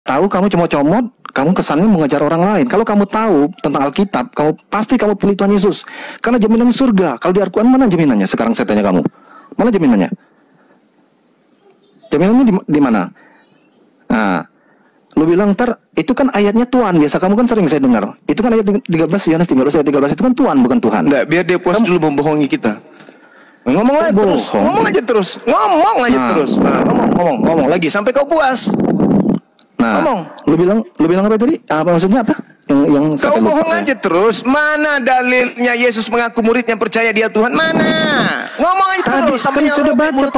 tahu kamu cuma comot, kamu kesannya mengajar orang lain. Kalau kamu tahu tentang Alkitab, pasti kamu pilih Tuhan Yesus. Karena jaminannya surga. Kalau di Al-Quran mana jaminannya? Sekarang saya tanya kamu, mana jaminannya? Jaminannya di mana? Nah, lu bilang ntar itu kan ayatnya Tuhan. Biasa kamu kan sering saya dengar. Itu kan ayat 13, Yohanes 13 ayat 13 itu kan Tuhan, bukan Tuhan. Enggak, biar dia puas dulu membohongi kita. Ngomong aja terus, ngomong aja terus, ngomong aja terus. Nah, ngomong lagi sampai kau puas. Nah, ngomong. Lu bilang apa tadi? Apa maksudnya apa? Yang kau bohong aja terus. Mana dalilnya Yesus mengaku muridnya percaya dia Tuhan? Mana? Ngomong aja terus. Tadi kan sudah baca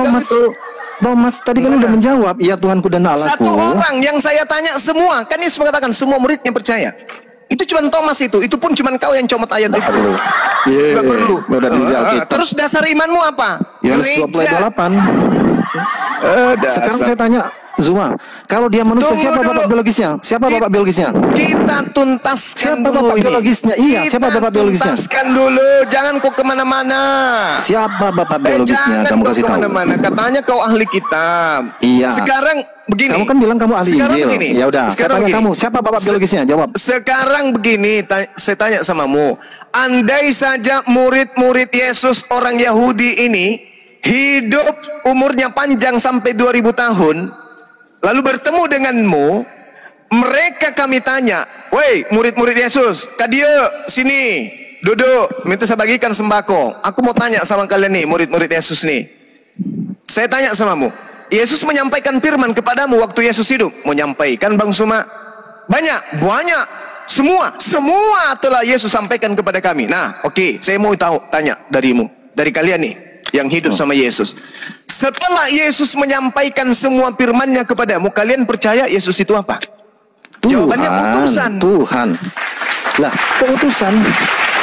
Thomas tadi kan udah menjawab, iya Tuhanku dan Allahku. Satu orang yang saya tanya semua, kan Yesus mengatakan semua muridnya percaya. Itu cuma Thomas itu pun cuma kau yang comot ayat itu. Enggak perlu. Terus dasar imanmu apa? Yohanes 20:28. Sekarang saya tanya Zuma, kalau dia manusia, siapa bapak biologisnya? Siapa bapak biologisnya? Kita tuntaskan siapa dulu bapak biologisnya? Iya, siapa bapak biologisnya? Tuntaskan dulu, jangan kau kemana-mana. Siapa bapak biologisnya? Kamu kasih tahu. Kemana-mana. Katanya kau ahli kitab. Iya. Sekarang begini. Kamu kan bilang kamu ahli Injil. Ya udah. Saya tanya kamu, siapa bapak biologisnya? Jawab. Sekarang begini, saya tanya samamu. Andai saja murid-murid Yesus orang Yahudi ini hidup umurnya panjang sampai 2000 tahun. Lalu bertemu denganmu, mereka kami tanya, woi murid-murid Yesus, kadia sini, duduk, minta saya bagikan sembako. Aku mau tanya sama kalian nih, murid-murid Yesus nih. Saya tanya samamu, Yesus menyampaikan firman kepadamu waktu Yesus hidup? Menyampaikan Bang Suma? Banyak, semua telah Yesus sampaikan kepada kami. Nah, oke, saya mau tanya dari kalian nih, yang hidup sama Yesus. Setelah Yesus menyampaikan semua firman-Nya kepadamu, kalian percaya Yesus itu apa? Jawabannya utusan. Tuhan. Lah, keutusan.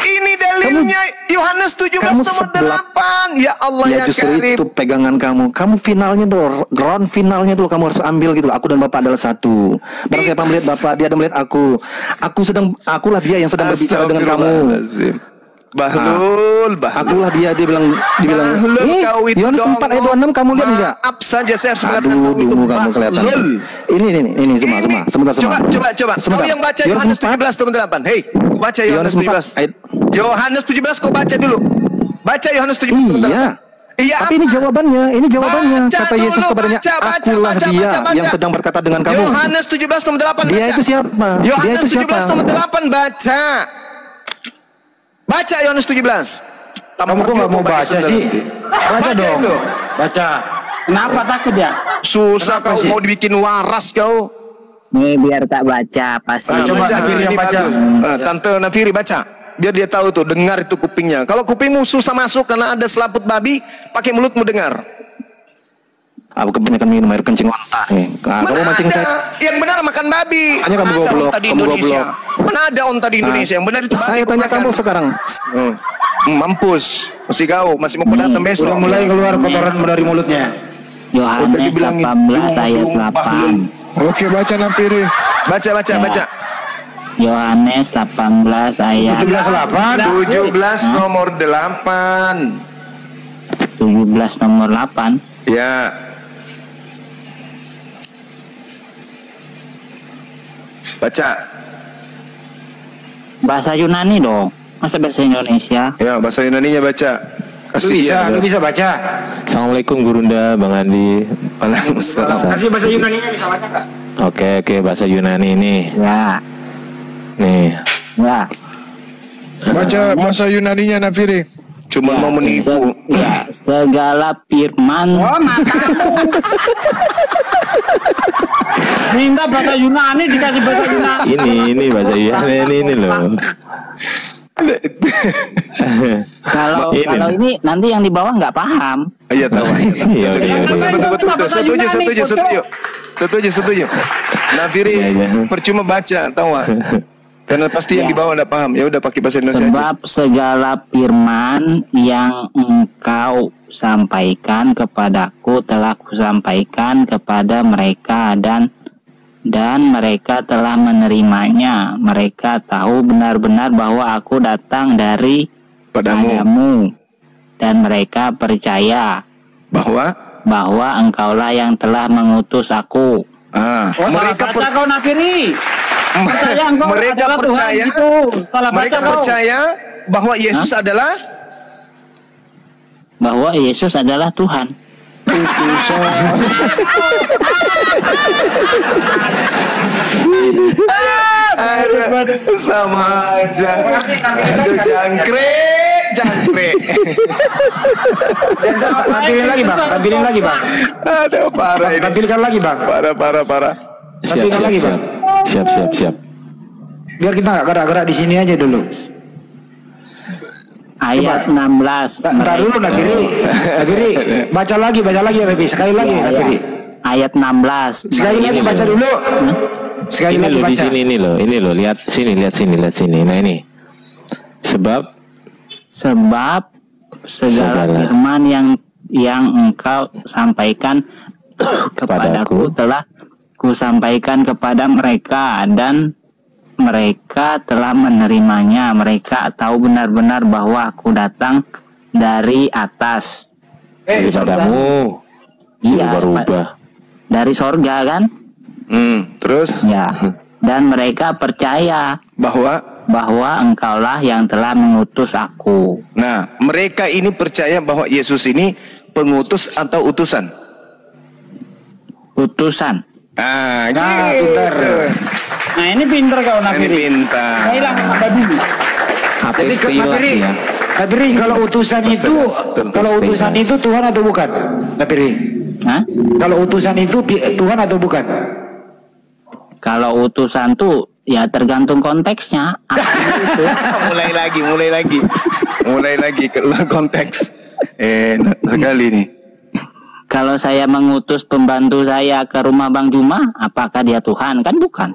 Ini dalilnya Yohanes 17:8. Ya Allah ya justru Karim. Itu pegangan kamu. Kamu finalnya tuh, ground finalnya tuh kamu harus ambil gitu loh. Aku dan Bapak adalah satu. Barang siapa melihat Bapak, dia ada melihat aku. Akulah dia yang sedang berbicara dengan kamu. Bahlul. Akulah dia bilang Yohanes 4 ayat 26 kamu lihat enggak? Maaf saja saya harus mengatakan kamu kelihatan. Ini sebentar. Coba. Kau yang baca Yohanes 17:8. Hei, baca Yohanes 17. Yohanes 17 kau baca dulu. Baca Yohanes 17:8. Iya. Tapi ini jawabannya. Kata Yesus kepadanya, akulah dia yang sedang berkata dengan kamu. Yohanes 17:8. Dia itu siapa? Yohanes 17:8 baca. Baca Yohanes 17. Kamu kok nggak mau baca sih? Baca dong. Baca. Kenapa takut ya? Susah kau mau dibikin waras kau. Nih biar tak baca pasti. Coba Nafiri yang baca. Tante Nafiri baca. Biar dia tahu tuh, dengar itu kupingnya. Kalau kupingmu susah masuk karena ada selaput babi, pakai mulutmu dengar. Aku kebanyakan minum air kencing onta nih. Kamu mancing saya. Yang benar makan babi. Hanya kamu goblok. Mana ada onta di Indonesia? Yang benar itu. Saya tanya kamu sekarang. Mampus. Masih kau, masih mau datang besok. Udah mulai keluar kotoran dari mulutnya. Yohanes 18 ayat 8. Oke, baca Nafiri. Baca. Yohanes 18 ayat 17 nomor 8. 17 nomor 8. Ya. Baca. Bahasa Yunani dong. Masa bahasa Indonesia? Ya, bahasa Yunaninya baca. Lu bisa baca. Assalamualaikum Gurunda, Bang Andi. Waalaikumsalam. Kasih bahasa Yunaninya bisa baca enggak? Oke, bahasa Yunani ini. Ya. Nih. Ya. Baca bahasa Yunaninya Nafiri. Cuma mau menipu. Segala firman. Oh, matamu. Minta bahasa Yunani dikasih bahasa Yunani. Ini bahasa Yunani ini loh. Kalau ini nanti yang di bawah nggak paham. Iya tahu. Betul. Setuju. Nafiri percuma baca, tahu nggak? Karena pasti yang di bawah nggak paham. Ya udah pakai bahasa Indonesia. Sebab segala firman yang engkau sampaikan kepadaku telah kusampaikan kepada mereka dan mereka telah menerimanya. Mereka tahu benar-benar bahwa aku datang dari padamu dan mereka percaya bahwa engkaulah yang telah mengutus aku. Mereka baca kau Nafiri. mereka percaya, mereka percaya bahwa Yesus adalah Tuhan. Sama aja. Aduh, jangkrik. Tampilin lagi bang. Aduh, parah ini. Tampilkan lagi bang. Parah. Siap. Biar kita nggak gerak-gerak di sini aja dulu. Ayat 16. Ntar dulu Nafiri, baca lagi Nafiri, sekali lagi Nafiri. Ayat 16. Sekali lagi baca dulu. Sekali Ini lagi loh baca. di sini ini loh, lihat sini. Nah ini. Sebab segala firman yang engkau sampaikan kepadaku telah kusampaikan kepada mereka, dan mereka telah menerimanya. Mereka tahu benar-benar bahwa aku datang dari atas. Daripadamu. Iya, Berubah. dari sorga kan? Terus Ya. Dan mereka percaya bahwa engkaulah yang telah mengutus aku. nah, mereka ini percaya bahwa Yesus ini pengutus atau utusan? Utusan. Nah, pintar. Nah ini pinter kau Ini Nafiri. pintar. Saya hilang apa dulu? Jadi Nafiri ya. Nafiri, kalau utusan itu Tuhan atau bukan? Nafiri, Hah? kalau utusan itu Tuhan atau bukan? Kalau utusan tuh ya tergantung konteksnya. mulai lagi keluar konteks. Enak sekali nih. Kalau saya mengutus pembantu saya ke rumah Bang Juma, apakah dia Tuhan? Kan bukan.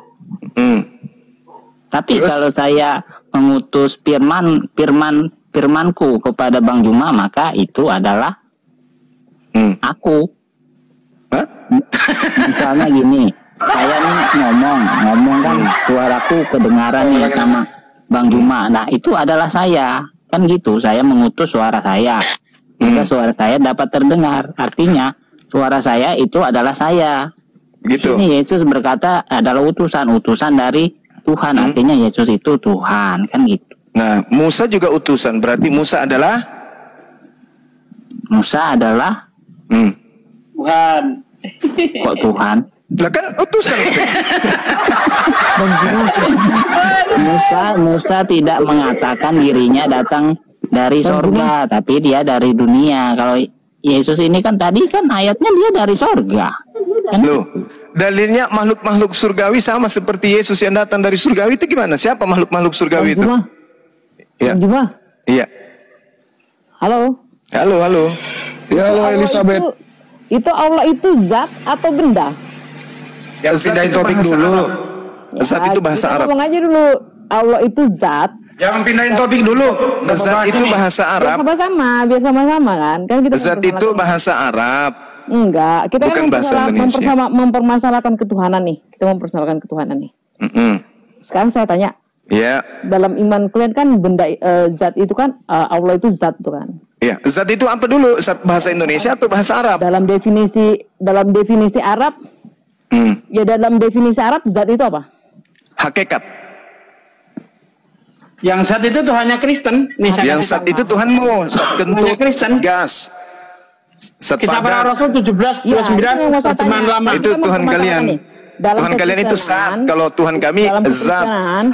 Tapi Terus? kalau saya mengutus firmanku kepada Bang Juma, maka itu adalah aku. Hah? Misalnya gini, saya nih ngomong kan suaraku kedengaran nih sama Bang Juma. Nah, itu adalah saya. Kan gitu, saya mengutus suara saya. Maka suara saya dapat terdengar. Artinya, suara saya itu adalah saya. Gitu. Ini Yesus berkata adalah utusan dari Tuhan. Artinya Yesus itu Tuhan, kan gitu. Nah, Musa juga utusan. Berarti Musa adalah Bukan. kok Tuhan? lah kan utusan. Musa tidak mengatakan dirinya datang dari sorga, tapi dia dari dunia. Kalau Yesus ini kan tadi kan ayatnya dia dari sorga. Kan? Loh, dalilnya makhluk-makhluk surgawi sama seperti Yesus yang datang dari surgawi itu gimana? Siapa makhluk-makhluk surgawi itu? Ya. Iya. Halo. Halo. Ya halo Elizabeth. Itu Allah itu zat atau benda? Ya, Pindahin topik bahasa dulu. Arab. Zat itu bahasa kita Arab. ngomong aja dulu. Allah itu zat. Jangan pindahin topik dulu. Zat itu bahasa Arab. Biar sama-sama kan? Kan kita Zat itu bahasa Arab. Enggak, kita Bukan kan bahasa Indonesia. mempermasalahkan ketuhanan nih. Kita mempermasalahkan ketuhanan nih. Sekarang saya tanya, Ya, dalam iman kalian kan benda zat itu kan Allah itu zat tuh kan. ya. Zat itu apa dulu? Zat bahasa Indonesia atau bahasa Arab? Dalam definisi Arab, ya dalam definisi Arab zat itu apa? Hakikat. Yang zat itu Tuhannya Kristen. Nih, saya Yang kasih zat tahu. itu Tuhanmu, zat kentut, Kristen. gas, zat Kisah para padat. Rasul 17:29 terjemahan lama. Itu Tuhan kalian. Dalam Tuhan kalian itu zat. Kalau Tuhan kami dalam zat, kekristenan,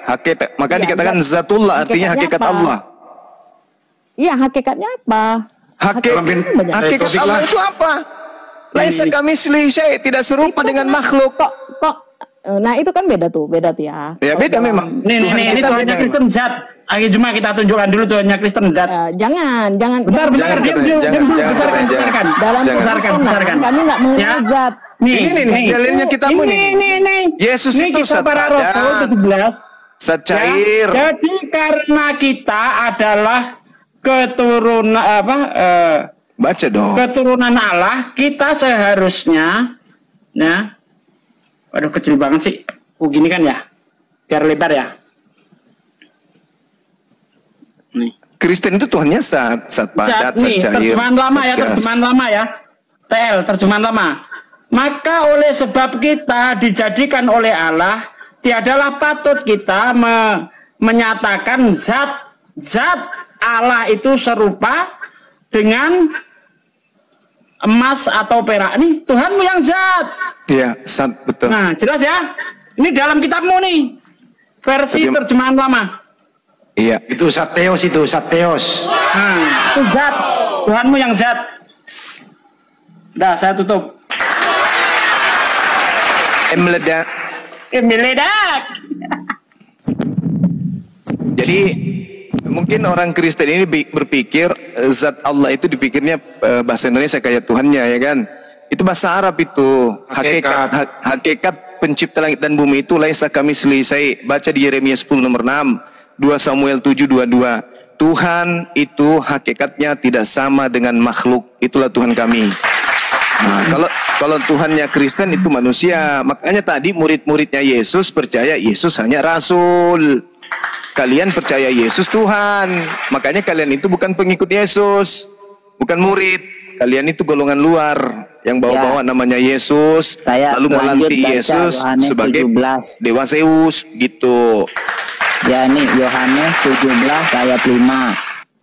hakikat. Maka Ya, dikatakan zat. zatullah, artinya Hakikatnya hakikat apa? Allah. Iya, hakikatnya apa? Hakikat topik Allah lah. itu apa? Laisa kamislihi syai', tidak serupa dengan makhluk. Nah itu kan beda tuh ya. Ya beda memang. Nih, ini kita Tuhannya beda Kristen zat. Ayo cuma kita tunjukkan dulu Tuhannya Kristen zat. Jangan. Bentar, Jangan, diam jangan, dulu, jangan, besarkan. Dalam Besarkan. kekristenan kami nggak mengenal Ya. zat. Ini dalilnya kitabmu nih. Nih. Yesus Ini itu Kisah zat para padat, Rasul 17. zat cair. Ya, jadi karena kita adalah keturunan Baca dong. keturunan Allah, kita seharusnya ya. Waduh, kecil banget sih. Gini kan ya. Biar lebar ya. Nih. Kristen itu Tuhannya zat padat, zat Nih, cair. terjemahan lama zat ya, gas. terjemahan lama ya. TL, terjemahan lama. Maka oleh sebab kita dijadikan oleh Allah, tiadalah patut kita menyatakan zat Allah itu serupa dengan emas atau perak. Nih Tuhanmu yang zat. Iya, zat, betul. Nah, jelas ya. Ini dalam kitabmu nih, versi terjemahan lama. Iya. Itu sateos itu, sateos. Nah, itu zat. Tuhanmu yang zat. Dah, saya tutup. Meledak. Meledak. Jadi mungkin orang Kristen ini berpikir zat Allah itu dipikirnya bahasa Indonesia kayak Tuhannya, ya kan? Itu bahasa Arab itu. Hakikat pencipta langit dan bumi itu laisa kamislihi syai'. Baca di Yeremia 10 nomor 6, 2 Samuel 7:22. Tuhan itu hakikatnya tidak sama dengan makhluk. Itulah Tuhan kami. Nah, kalau Tuhannya Kristen itu manusia. Makanya tadi murid-muridnya Yesus percaya Yesus hanya rasul. Kalian percaya Yesus Tuhan. Makanya kalian itu bukan pengikut Yesus, bukan murid. Kalian itu golongan luar yang bawa-bawa namanya Yesus, lalu melanti Yesus sebagai 17. Dewa Zeus gitu. Ya nih Yohanes 17 ayat 5.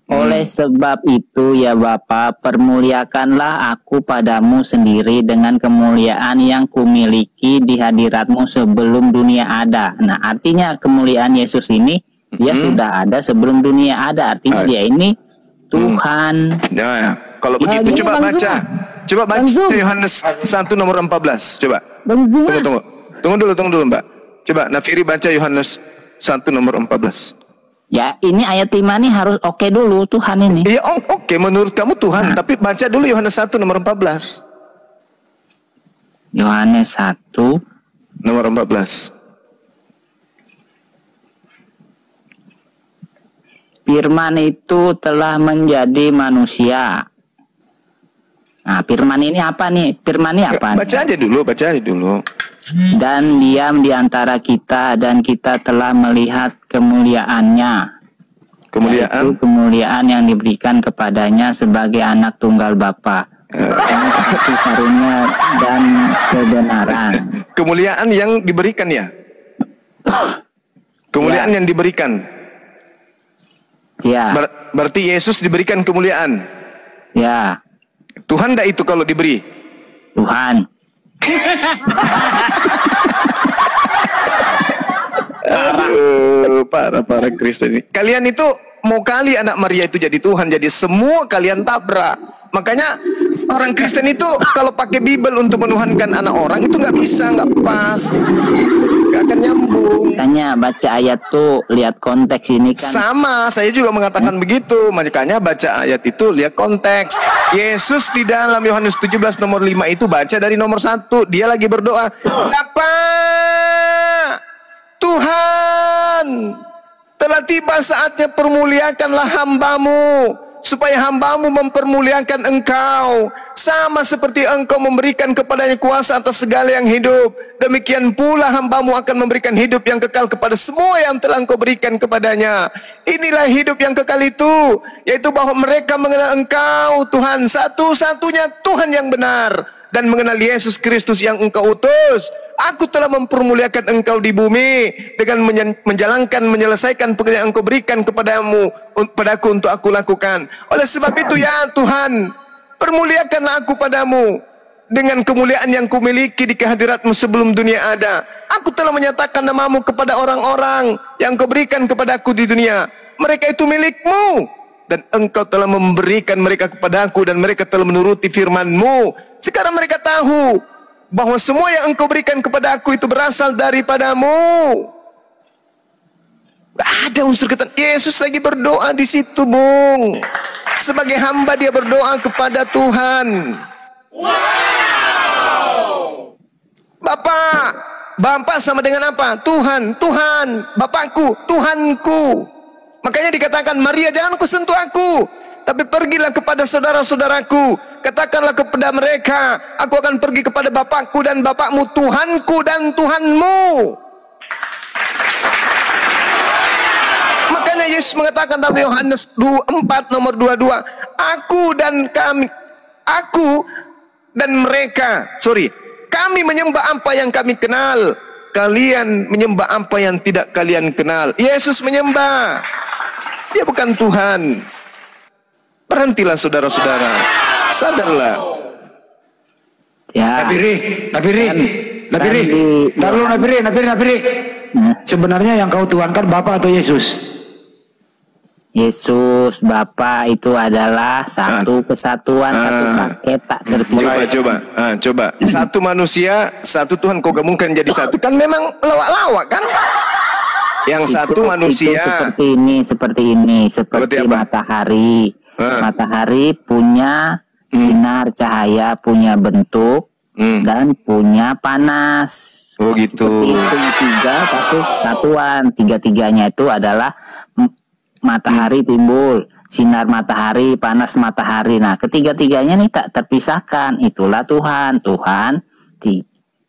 Oleh sebab itu ya Bapa, permuliakanlah aku padamu sendiri dengan kemuliaan yang kumiliki di hadiratmu sebelum dunia ada. Nah, artinya kemuliaan Yesus ini dia sudah ada sebelum dunia ada. Artinya dia ini Tuhan. Ya, kalau begitu coba baca. Coba baca Yohanes 1 nomor 14. Coba. Tunggu dulu Mbak. Coba Nafiri baca Yohanes 1 nomor 14. Ya, ini ayat 5 nih harus oke dulu Tuhan ini. Iya, oke menurut kamu Tuhan, tapi baca dulu Yohanes 1 nomor 14. Yohanes 1 nomor 14. Firman itu telah menjadi manusia. Nah, firman ini apa nih? Firman ini apa? Baca aja dulu. Dan diam di antara kita, dan kita telah melihat kemuliaannya. Yaitu kemuliaan yang diberikan kepadanya sebagai anak tunggal Bapa. Kasih karunia dan kebenaran. Kemuliaan yang diberikan ya? Kemuliaan yang diberikan. Ya. Berarti Yesus diberikan kemuliaan. Ya. Tuhan enggak itu kalau diberi? Tuhan. Parah Kristen ini. Kalian itu mau kali anak Maria itu jadi Tuhan, jadi semua kalian tabrak. Makanya orang Kristen itu kalau pakai Bible untuk menuhankan anak orang itu nggak bisa, nggak pas, nggak akan nyambung. Makanya baca ayat tuh lihat konteks ini kan. Sama, saya juga mengatakan begitu. Makanya baca ayat itu lihat konteks. Yesus di dalam Yohanes 17 nomor 5 itu baca dari nomor 1. Dia lagi berdoa, Bapa, Tuhan, telah tiba saatnya permuliakanlah hambamu, supaya hambamu mempermuliakan engkau, sama seperti engkau memberikan kepadanya kuasa atas segala yang hidup. Demikian pula hambamu akan memberikan hidup yang kekal kepada semua yang telah engkau berikan kepadanya. Inilah hidup yang kekal itu, yaitu bahwa mereka mengenal engkau Tuhan, satu-satunya Tuhan yang benar, dan mengenal Yesus Kristus yang engkau utus. Aku telah mempermuliakan engkau di bumi dengan menyelesaikan pekerjaan yang engkau berikan padaku untuk aku lakukan. Oleh sebab itu ya Tuhan, permuliakanlah aku padamu dengan kemuliaan yang kumiliki di kehadiratmu sebelum dunia ada. Aku telah menyatakan namamu kepada orang-orang yang kau berikan kepadaku di dunia. Mereka itu milikmu, dan engkau telah memberikan mereka kepadaku, dan mereka telah menuruti firman-Mu. Sekarang mereka tahu bahwa semua yang engkau berikan kepada aku itu berasal daripadamu. Ada unsur ketan. Yesus lagi berdoa di situ, Bung. Sebagai hamba dia berdoa kepada Tuhan. Wow. Bapak sama dengan apa? Tuhan, Bapakku, Tuhanku. Makanya dikatakan, Maria, jangan kau sentuh aku, tapi pergilah kepada saudara-saudaraku, katakanlah kepada mereka, aku akan pergi kepada Bapakku dan Bapakmu, Tuhanku dan Tuhanmu. Makanya Yesus mengatakan dalam Yohanes 4 nomor 22, aku dan mereka, Kami menyembah apa yang kami kenal, kalian menyembah apa yang tidak kalian kenal. Yesus menyembah, dia bukan Tuhan. Berhentilah saudara-saudara, sadarlah. Ya. Nabiri. Taruh Nabiri. Sebenarnya yang kau tuhankan Bapa atau Yesus? Yesus, Bapa itu adalah satu kesatuan, satu paket tak terpisah. Coba. Satu manusia, satu Tuhan kau gabungkan jadi satu. Kan memang lawak-lawak kan? Yang satu manusia. Itu seperti matahari. Matahari punya sinar cahaya, punya bentuk dan punya panas. Oh gitu. Seperti itu, tiga satu kesatuan. Tiga-tiganya itu adalah matahari timbul, sinar matahari, panas matahari. Nah, ketiga-tiganya nih tak terpisahkan. Itulah Tuhan.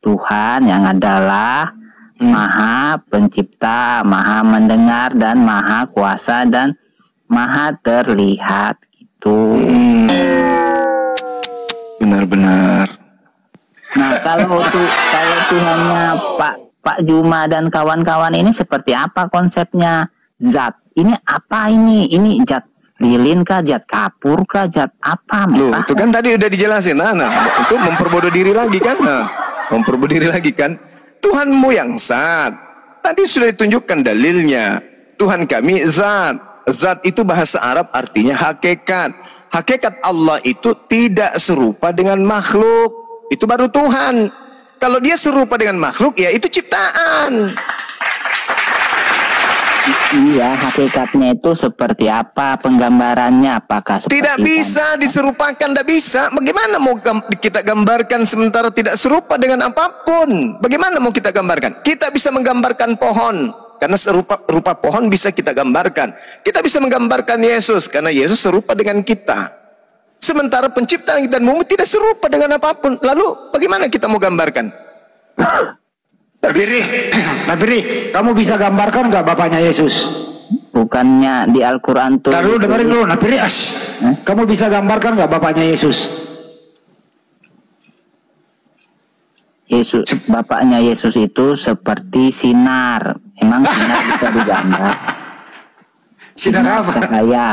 Tuhan yang adalah Maha Pencipta, Maha Mendengar, dan Maha Kuasa, dan Maha Terlihat. Gitu. Benar-benar. Nah, kalau Tuhannya Pak Juma dan kawan-kawan ini seperti apa konsepnya? Zat. Ini apa ini? Ini zat lilin kah, zat kapur kah, zat apa? Loh, itu kan tadi udah dijelasin. Itu memperbodoh diri lagi kan? Memperbodoh diri lagi kan? Tuhanmu yang zat. Tadi sudah ditunjukkan dalilnya. Tuhan kami zat. Zat itu bahasa Arab artinya hakikat. Hakikat Allah itu tidak serupa dengan makhluk. Itu baru Tuhan. Kalau dia serupa dengan makhluk, ya itu ciptaan. Iya, hakikatnya itu seperti apa, penggambarannya apakah seperti tidak bisa diserupakan, tidak bisa. Bagaimana mau kita gambarkan sementara tidak serupa dengan apapun? Bagaimana mau kita gambarkan? Kita bisa menggambarkan pohon, karena rupa pohon bisa kita gambarkan. Kita bisa menggambarkan Yesus, karena Yesus serupa dengan kita. Sementara pencipta langit dan bumi tidak serupa dengan apapun. Lalu bagaimana kita mau gambarkan? Nabiri, kamu bisa gambarkan nggak bapaknya Yesus? Bukannya di Al-Quran tuh. Taruh dengerin dulu, Nabiri. Kamu bisa gambarkan nggak bapaknya Yesus? Bapaknya Yesus itu seperti sinar. Emang sinar bisa digambar? Sinar apa? Cahaya.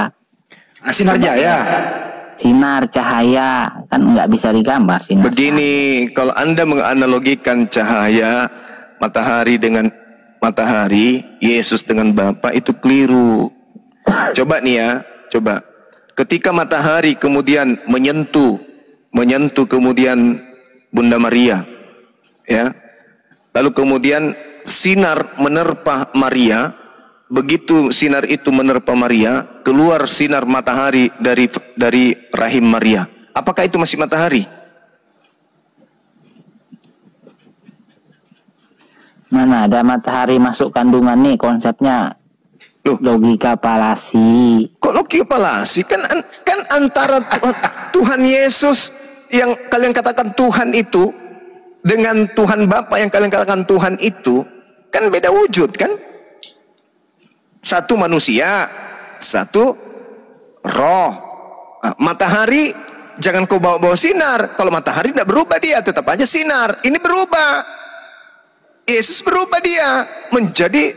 Sinar jaya. Sinar cahaya kan nggak bisa digambar sinar. Begini, kalau Anda menganalogikan cahaya matahari dengan matahari, Yesus dengan Bapa, itu keliru. Coba nih ya, coba. Ketika matahari kemudian menyentuh kemudian Bunda Maria, ya. Lalu kemudian sinar menerpa Maria. Begitu sinar itu menerpa Maria, keluar sinar matahari dari rahim Maria. Apakah itu masih matahari? Mana ada matahari masuk kandungan nih konsepnya? Loh, logika palasi. Kok logika palasi? Kan antara Tuhan Yesus yang kalian katakan Tuhan itu dengan Tuhan Bapa yang kalian katakan Tuhan itu kan beda wujud kan? Satu manusia, satu roh. Matahari jangan kau bawa-bawa sinar. Kalau matahari tidak berubah, dia tetap aja sinar. Ini berubah. Yesus berubah, dia menjadi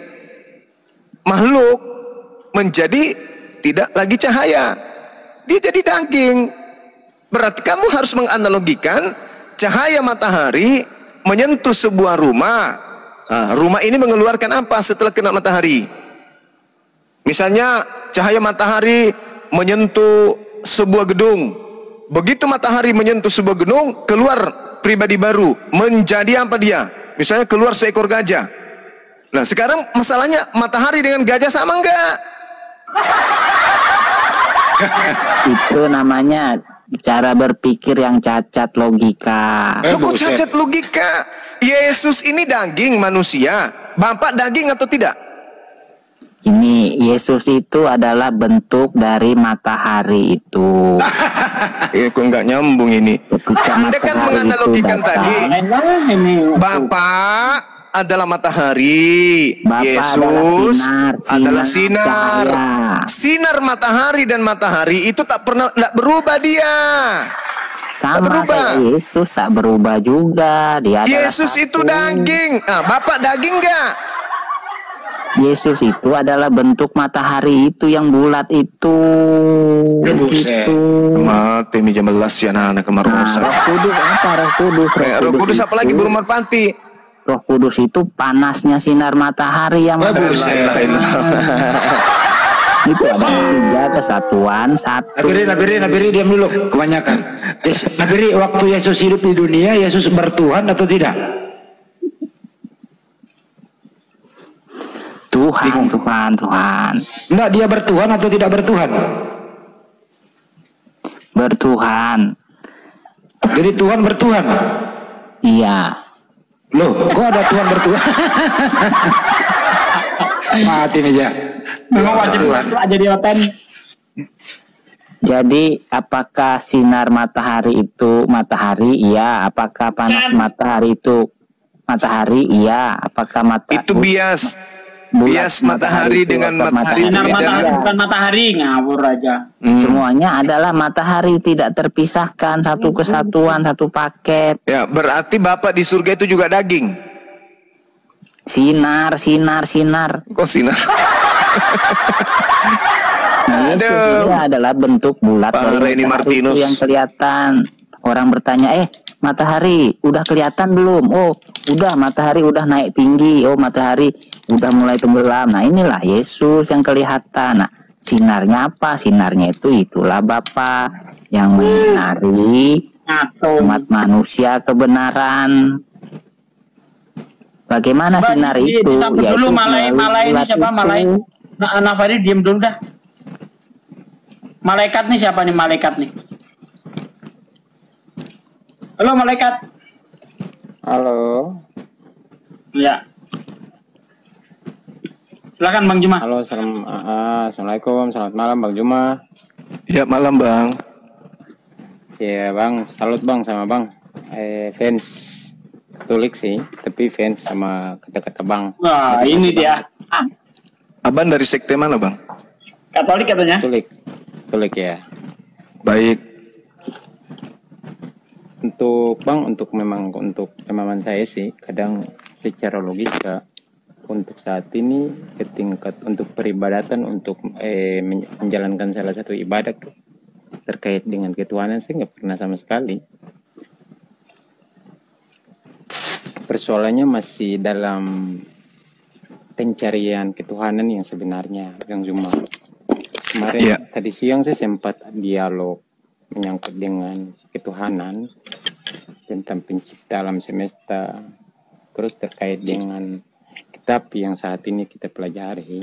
makhluk, menjadi tidak lagi cahaya. Dia jadi daging. Berarti kamu harus menganalogikan cahaya matahari menyentuh sebuah rumah. Rumah ini mengeluarkan apa setelah kena matahari? Misalnya cahaya matahari menyentuh sebuah gedung. Begitu matahari menyentuh sebuah gedung, keluar pribadi baru. Menjadi apa dia? Misalnya keluar seekor gajah. Nah sekarang masalahnya matahari dengan gajah sama enggak? Itu namanya cara berpikir yang cacat logika. Kok cacat logika? Yesus ini daging manusia. Bapak daging atau tidak? Ini Yesus itu adalah bentuk dari matahari itu. Kok nggak nyambung ini? Anda kan menganalogikan tadi. Bapak adalah matahari. Yesus adalah sinar. Sinar matahari dan matahari itu tak berubah dia. Sama kayak Yesus, tak berubah juga. Dia Yesus itu daging. Bapak daging nggak? Yesus itu adalah bentuk matahari itu yang bulat itu. Gitu. Mati mi jam 11 ya anak kemarusa. Roh Kudus apa? Roh Kudus apa lagi burung merpati? Roh Kudus itu panasnya sinar matahari yang itu ada tiga kesatuan satu. Nabiri diam dulu, kebanyakan. Nabiri, waktu Yesus hidup di dunia, Yesus bertuhan atau tidak? Tuhan. Enggak, dia bertuhan atau tidak bertuhan? Bertuhan. Jadi Tuhan bertuhan? Iya. Loh, kok ada Tuhan bertuhan? Mati meja. Memang wajib aja di oten. Jadi apakah sinar matahari itu matahari? Iya. Apakah panas matahari itu matahari? Iya. Apakah itu bias matahari dengan matahari sinar matahari bukan matahari, ngawur aja. Semuanya adalah matahari, tidak terpisahkan, satu kesatuan, satu paket. Ya, berarti Bapak di surga itu juga daging. Sinar. Kok sinar? Nah, Yesus ini adalah bentuk bulat dari matahari itu yang kelihatan. Orang bertanya, matahari udah kelihatan belum? Oh, udah, matahari udah naik tinggi. Oh, matahari udah mulai tenggelam. Nah, inilah Yesus yang kelihatan. Nah, sinarnya apa? Sinarnya itulah Bapa yang menyinari umat manusia kebenaran. Bagaimana sinar itu? Ya dulu malai ini siapa? Malai. Nafari diem dulu dah. Malaikat nih siapa nih? Malaikat nih. Halo malaikat. Halo. Ya. Silakan Bang Juma. Halo, assalamualaikum, selamat malam Bang Juma. Ya malam Bang. Ya Bang, salut Bang sama Bang. Fans Katolik sih, tapi fans sama kata-kata Bang. Wah, ini dia. Abang dari sekte mana Bang? Katolik katanya. Katolik ya. Baik. Untuk pemahaman saya sih, kadang secara logika untuk saat ini tingkat untuk peribadatan untuk menjalankan salah satu ibadat terkait dengan ketuhanan saya nggak pernah sama sekali. Persoalannya masih dalam pencarian ketuhanan yang sebenarnya, Bang Zuma. Kemarin tadi siang saya sempat dialog menyangkut dengan ketuhanan tentang pencipta alam semesta, terus terkait dengan kitab yang saat ini kita pelajari.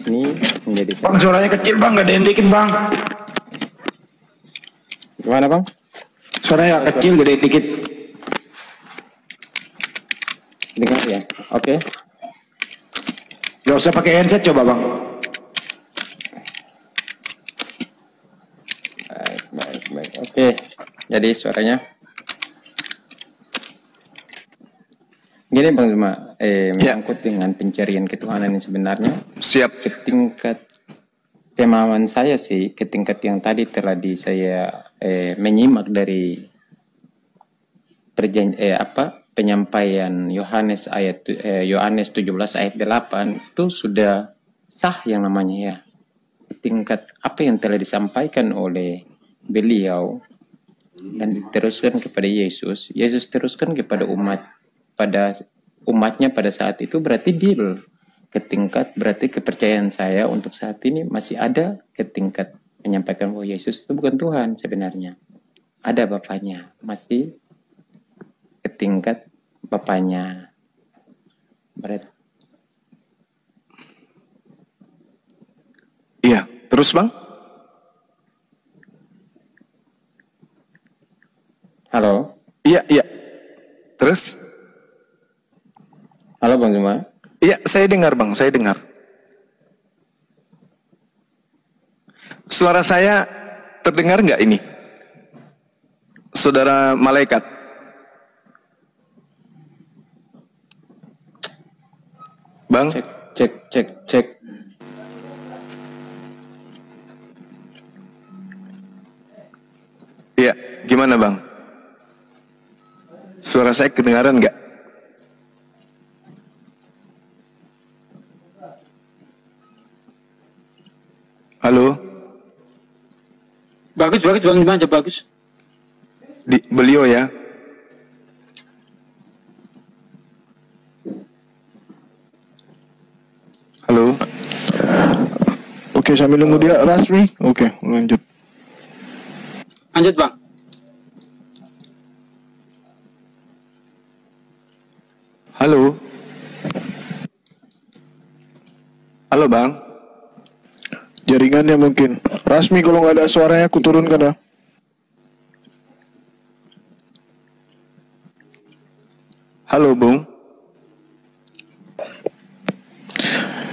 Ini menjadi Bang, suaranya kecil Bang, gedein dikit Bang. Gimana Bang? Suaranya kecil, gedein dikit. Dengar ya, oke. Gak usah pakai headset coba Bang. Baik. Oke. Jadi suaranya gini Bang Zuma, menyangkut dengan pencarian ketuhanan yang sebenarnya. Siap. Ketingkat pemahaman saya sih, ketingkat yang tadi telah saya menyimak dari penyampaian Yohanes 17 ayat 8 itu sudah sah yang namanya ya. Tingkat apa yang telah disampaikan oleh beliau dan diteruskan kepada Yesus teruskan kepada umatnya pada saat itu, berarti deal ke tingkat, berarti kepercayaan saya untuk saat ini masih ada ke tingkat menyampaikan bahwa Yesus itu bukan Tuhan sebenarnya. Ada Bapaknya, masih ke tingkat Bapaknya. Berarti. Iya, terus Bang? Halo? Iya. Terus? Halo Bang Zuma? Iya, saya dengar Bang, saya dengar. Suara saya terdengar nggak ini? Saudara malaikat? Bang? Cek. Iya, gimana Bagaimana Bang? Suara saya kedengaran nggak? Halo? Bagus Bang Juma, bagus. Beliau ya? Halo? Oke, sambil nunggu dia Rasmi. Oke, lanjut. Lanjut Bang. Halo? Halo Bang? Jaringannya mungkin. Rasmi, kalau nggak ada suaranya aku turunkan ya. Halo Bung?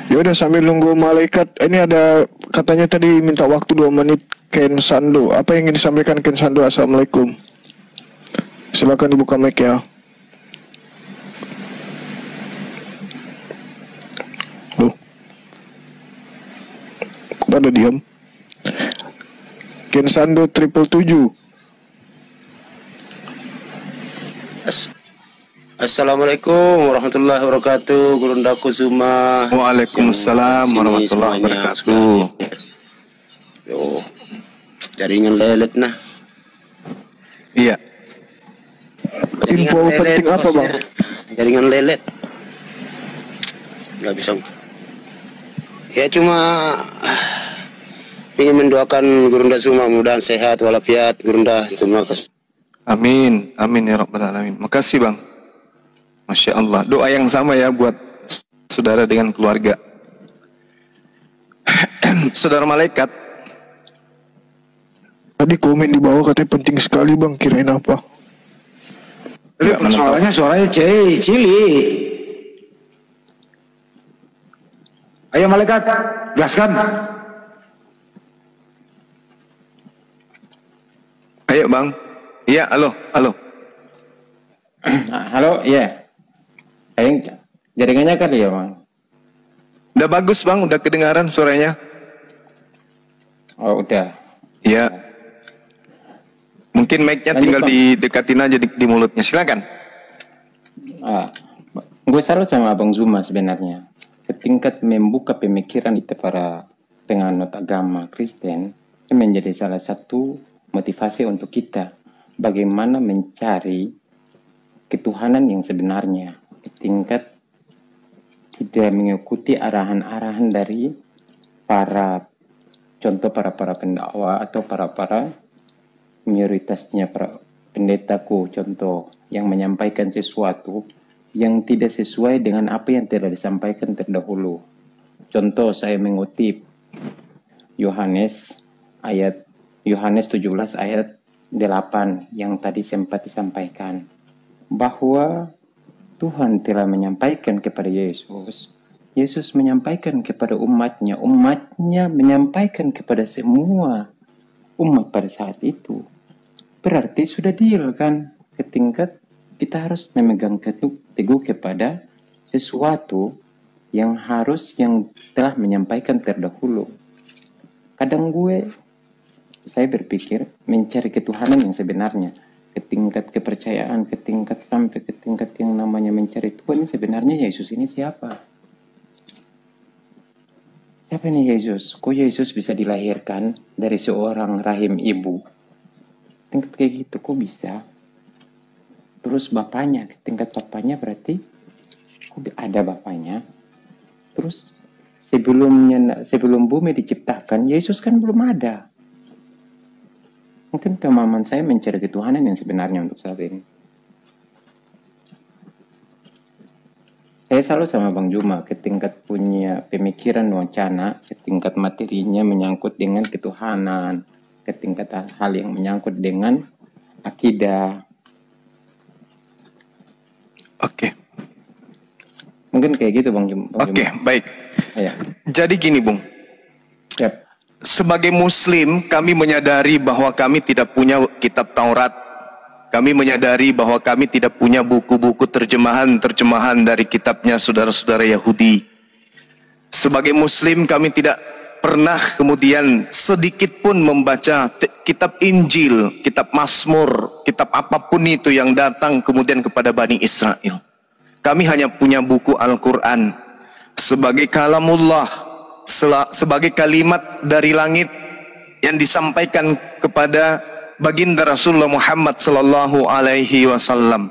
Ya udah, sambil nunggu malaikat. Ini ada katanya tadi minta waktu 2 menit Ken Sando. Apa yang ingin disampaikan Ken Sando? Assalamualaikum. Silakan dibuka mic ya. Loh. Pada diam. Ken Sando 777. Assalamualaikum warahmatullahi wabarakatuh. Gurunda Kusuma. Waalaikumsalam warahmatullahi wabarakatuh. Yo, jaringan lelet nah. Iya. Info penting apa Bang? Jaringan lelet. Gak bisa. Ya cuma ingin mendoakan Gurunda Suma mudah sehat walafiat. Gurunda, terima kasih. Amin, amin ya rabbal alamin. Makasih Bang. Masya Allah. Doa yang sama ya buat saudara dengan keluarga. Saudara malaikat. Tadi komen di bawah katanya penting sekali Bang. Kirain apa? Tapi persoalannya suaranya cili. Ayo malaikat, gaskan. Ayo Bang. Iya, halo. Halo, iya. Jaringannya kan ya Bang? Udah bagus Bang, udah kedengaran suaranya. Oh udah. Iya. Mungkin mic-nya tinggal didekatin aja di mulutnya. Silakan. Gue salut sama Abang Zuma sebenarnya. Ketingkat membuka pemikiran kita para penganut agama Kristen menjadi salah satu motivasi untuk kita bagaimana mencari ketuhanan yang sebenarnya. Tingkat tidak mengikuti arahan-arahan dari para pendakwa atau para mayoritasnya para pendetaku contoh yang menyampaikan sesuatu yang tidak sesuai dengan apa yang telah disampaikan terdahulu. Contoh saya mengutip Yohanes 17 ayat 8 yang tadi sempat disampaikan bahwa Tuhan telah menyampaikan kepada Yesus menyampaikan kepada umatnya menyampaikan kepada semua umat pada saat itu. Berarti sudah deal kan? Ketingkat kita harus memegang teguh kepada sesuatu yang telah menyampaikan terdahulu. Kadang saya berpikir mencari ketuhanan yang sebenarnya. Ketingkat kepercayaan, sampai ke tingkat yang namanya mencari Tuhan, ini sebenarnya Yesus ini siapa? Siapa nih Yesus? Kok Yesus bisa dilahirkan dari seorang rahim ibu? Tingkat kayak gitu, kok bisa? Terus bapaknya, tingkat bapaknya berarti kok ada bapaknya? Terus sebelum bumi diciptakan, Yesus kan belum ada. Mungkin pemahaman saya mencari ketuhanan yang sebenarnya untuk saat ini. Saya salut sama Bang Juma, ketingkat punya pemikiran wacana, ketingkat materinya menyangkut dengan ketuhanan, ketingkat hal yang menyangkut dengan akidah. Oke. Mungkin kayak gitu Bang Juma. Oke, baik. Ya. Jadi gini Bung. Yep. Sebagai Muslim, kami menyadari bahwa kami tidak punya kitab Taurat. Kami menyadari bahwa kami tidak punya buku-buku terjemahan dari kitabnya saudara-saudara Yahudi. Sebagai Muslim, kami tidak pernah kemudian sedikit pun membaca kitab Injil, kitab Mazmur, kitab apapun itu yang datang kemudian kepada Bani Israel. Kami hanya punya buku Al-Quran sebagai kalamullah, sebagai kalimat dari langit yang disampaikan kepada baginda Rasulullah Muhammad sallallahu alaihi wasallam.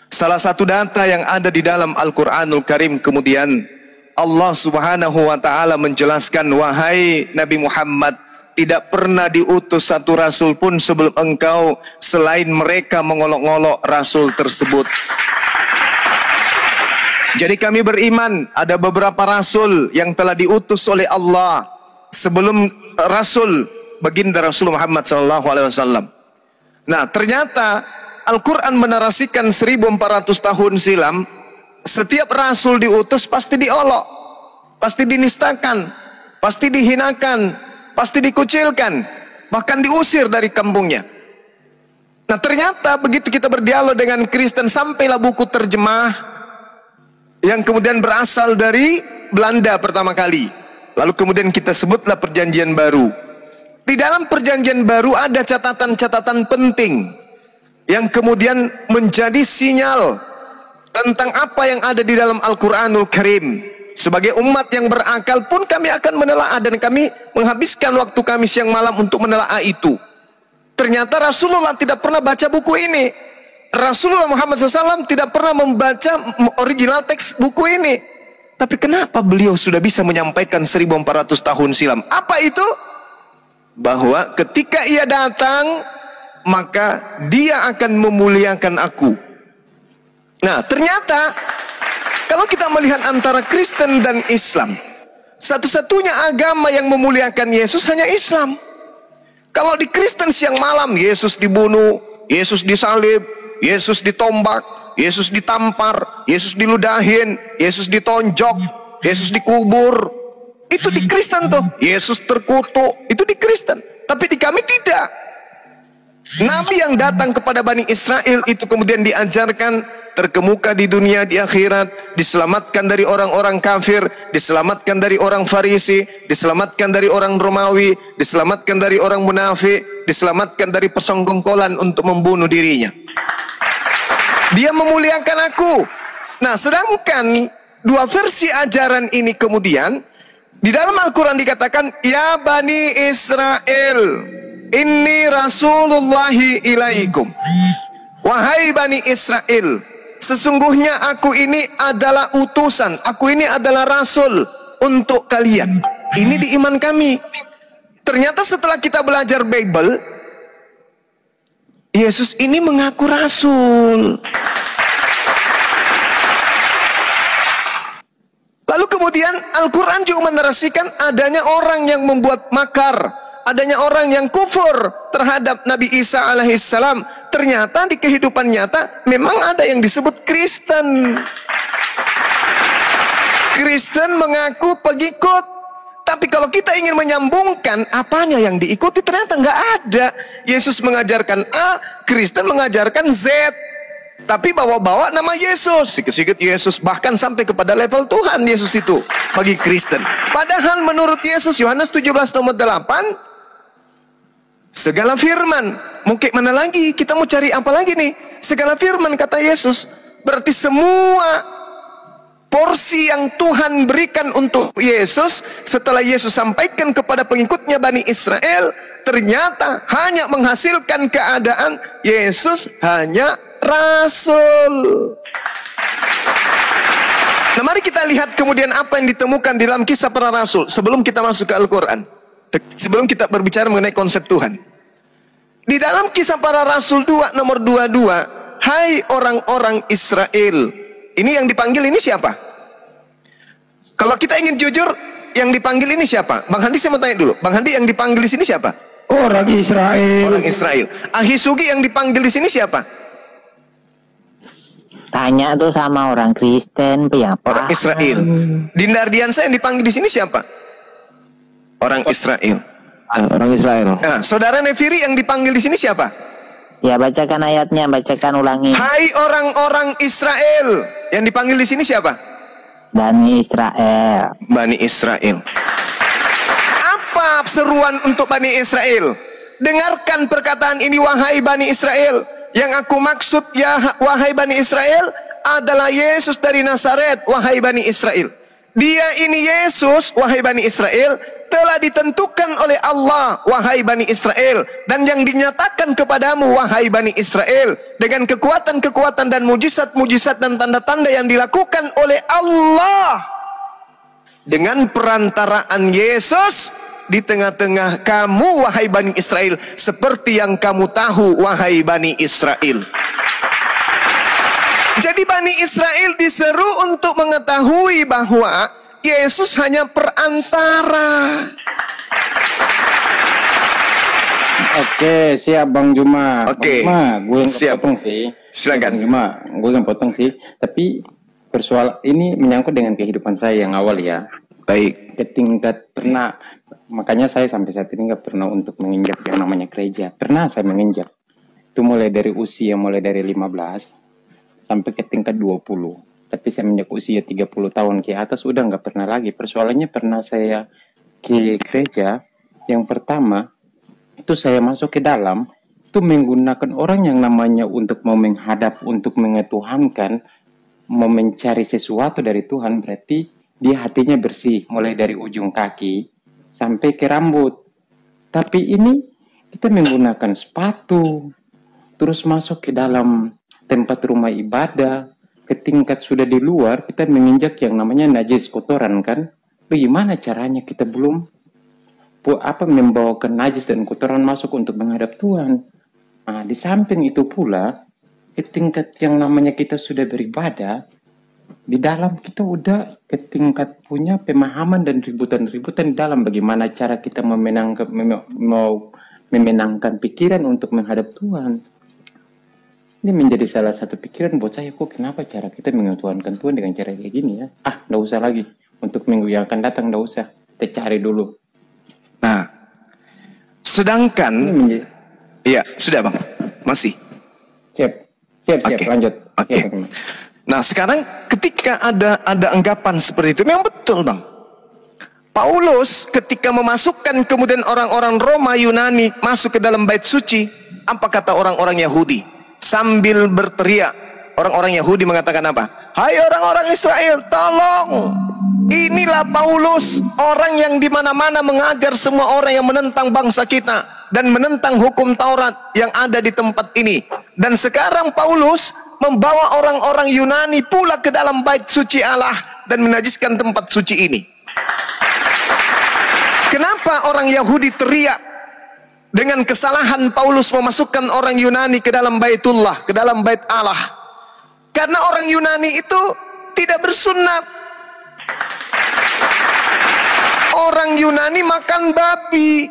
Salah satu data yang ada di dalam Al-Quranul Karim kemudian Allah subhanahu wa ta'ala menjelaskan, wahai Nabi Muhammad, tidak pernah diutus satu rasul pun sebelum engkau selain mereka mengolok-olok rasul tersebut. Jadi kami beriman ada beberapa rasul yang telah diutus oleh Allah sebelum rasul baginda Rasul Muhammad SAW. Nah, ternyata Al-Quran menarasikan 1400 tahun silam, setiap rasul diutus pasti diolok, pasti dinistakan, pasti dihinakan, pasti dikucilkan, bahkan diusir dari kampungnya. Nah, ternyata begitu kita berdialog dengan Kristen, sampailah buku terjemah yang kemudian berasal dari Belanda pertama kali. Lalu kemudian kita sebutlah Perjanjian Baru. Di dalam Perjanjian Baru ada catatan-catatan penting yang kemudian menjadi sinyal tentang apa yang ada di dalam Al-Quranul Karim. Sebagai umat yang berakal pun kami akan menelaah, dan kami menghabiskan waktu kami siang malam untuk menelaah itu. Ternyata Rasulullah tidak pernah baca buku ini. Rasulullah Muhammad SAW tidak pernah membaca original teks buku ini. Tapi kenapa beliau sudah bisa menyampaikan 1400 tahun silam? Apa itu? Bahwa ketika ia datang, maka dia akan memuliakan aku. Nah, ternyata kalau kita melihat antara Kristen dan Islam, satu-satunya agama yang memuliakan Yesus hanya Islam. Kalau di Kristen siang malam, Yesus dibunuh, Yesus disalib, Yesus ditombak, Yesus ditampar, Yesus diludahin, Yesus ditonjok, Yesus dikubur. Itu di Kristen tuh. Yesus terkutuk, itu di Kristen. Tapi di kami tidak. Nabi yang datang kepada Bani Israel itu kemudian diajarkan terkemuka di dunia, di akhirat, diselamatkan dari orang-orang kafir, diselamatkan dari orang Farisi, diselamatkan dari orang Romawi, diselamatkan dari orang munafik, diselamatkan dari persengkongkolan untuk membunuh dirinya. Dia memuliakan aku. Nah, sedangkan dua versi ajaran ini kemudian di dalam Al-Quran dikatakan, ya Bani Israel, inni rasulullahi ilaikum. Wahai Bani Israel, sesungguhnya aku ini adalah utusan, aku ini adalah rasul untuk kalian. Ini di iman kami. Ternyata setelah kita belajar Bible, Yesus ini mengaku rasul. Lalu kemudian Al-Quran juga menarasikan adanya orang yang membuat makar, adanya orang yang kufur terhadap Nabi Isa alaihissalam. Ternyata di kehidupan nyata memang ada yang disebut Kristen. Kristen mengaku pengikut, tapi kalau kita ingin menyambungkan apanya yang diikuti, ternyata nggak ada. Yesus mengajarkan A, Kristen mengajarkan Z. Tapi bawa-bawa nama Yesus, sikit-sikit Yesus, bahkan sampai kepada level Tuhan Yesus itu bagi Kristen. Padahal menurut Yesus, Yohanes 17:8, segala firman, mungkin mana lagi, kita mau cari apa lagi nih? Segala firman kata Yesus, berarti semua porsi yang Tuhan berikan untuk Yesus setelah Yesus sampaikan kepada pengikutnya Bani Israel, ternyata hanya menghasilkan keadaan Yesus hanya rasul. Nah, mari kita lihat kemudian apa yang ditemukan di dalam kisah para rasul sebelum kita masuk ke Al-Quran, sebelum kita berbicara mengenai konsep Tuhan. Di dalam kisah para rasul 2 nomor 22, hai orang-orang Israel. Ini yang dipanggil ini siapa? Kalau kita ingin jujur, yang dipanggil ini siapa? Bang Handi, saya mau tanya dulu. Bang Handi, yang dipanggil di sini siapa? Orang Israel. Orang Israel. Ahisugi yang dipanggil di sini siapa? Tanya tuh sama orang Kristen, ya Pak. Orang Israel. Dinda Ardiansa yang dipanggil di sini siapa? Orang Israel. Orang Israel. Nah, saudara Nefiri yang dipanggil di sini siapa? Ya, bacakan ayatnya, bacakan ulangi. Hai orang-orang Israel, yang dipanggil di sini siapa? Bani Israel. Bani Israel. Apa seruan untuk Bani Israel? Dengarkan perkataan ini wahai Bani Israel. Yang aku maksud ya wahai Bani Israel adalah Yesus dari Nazaret, wahai Bani Israel. Dia ini Yesus, wahai Bani Israel, telah ditentukan oleh Allah, wahai Bani Israel, dan yang dinyatakan kepadamu, wahai Bani Israel, dengan kekuatan-kekuatan dan mujizat-mujizat dan tanda-tanda yang dilakukan oleh Allah dengan perantaraan Yesus di tengah-tengah kamu, wahai Bani Israel, seperti yang kamu tahu, wahai Bani Israel. Jadi Bani Israel diseru untuk mengetahui bahwa Yesus hanya perantara. Oke, siap Bang Juma. Oke, Bang Juma, gue yang siap. potong sih. Silakan. Bang Juma, gue yang potong sih. Tapi persoalan ini menyangkut dengan kehidupan saya yang awal ya. Baik. Ketingkat pernah, makanya saya sampai saat ini nggak pernah untuk menginjak yang namanya gereja. Pernah saya menginjak. Itu mulai dari 15 sampai ke tingkat 20. Tapi saya menjak usia 30 tahun ke atas udah nggak pernah lagi. Persoalannya pernah saya ke gereja. Yang pertama itu saya masuk ke dalam itu menggunakan orang yang namanya untuk mau menghadap, untuk mengetuhankan, mau mencari sesuatu dari Tuhan. Berarti dia hatinya bersih mulai dari ujung kaki sampai ke rambut. Tapi ini kita menggunakan sepatu terus masuk ke dalam tempat rumah ibadah, ke tingkat sudah di luar, kita menginjak yang namanya najis kotoran kan. Bagaimana caranya kita belum membawakan najis dan kotoran masuk untuk menghadap Tuhan. Nah, di samping itu pula, ke tingkat yang namanya kita sudah beribadah, di dalam kita udah ke tingkat punya pemahaman dan ributan-ributan dalam bagaimana cara kita memenangkan pikiran untuk menghadap Tuhan. Ini menjadi salah satu pikiran buat saya, kok kenapa cara kita mengetuhankan Tuhan dengan cara kayak gini ya? Nggak usah lagi. Untuk minggu yang akan datang, nggak usah. Kita cari dulu. Nah, sedangkan... Iya, sudah Bang. Masih. Siap, Okay. lanjut. Oke. Siap, Nah, sekarang ketika ada anggapan seperti itu, memang betul Bang. Paulus ketika memasukkan kemudian orang-orang Roma Yunani masuk ke dalam bait suci, apa kata orang-orang Yahudi? Sambil berteriak, orang-orang Yahudi mengatakan apa? Hai orang-orang Israel, tolong! Inilah Paulus, orang yang dimana-mana mengajar semua orang yang menentang bangsa kita dan menentang hukum Taurat yang ada di tempat ini. Dan sekarang Paulus membawa orang-orang Yunani pula ke dalam bait suci Allah dan menajiskan tempat suci ini. Kenapa orang Yahudi teriak dengan kesalahan Paulus memasukkan orang Yunani ke dalam baitullah, ke dalam bait Allah? Karena orang Yunani itu tidak bersunat. Orang Yunani makan babi.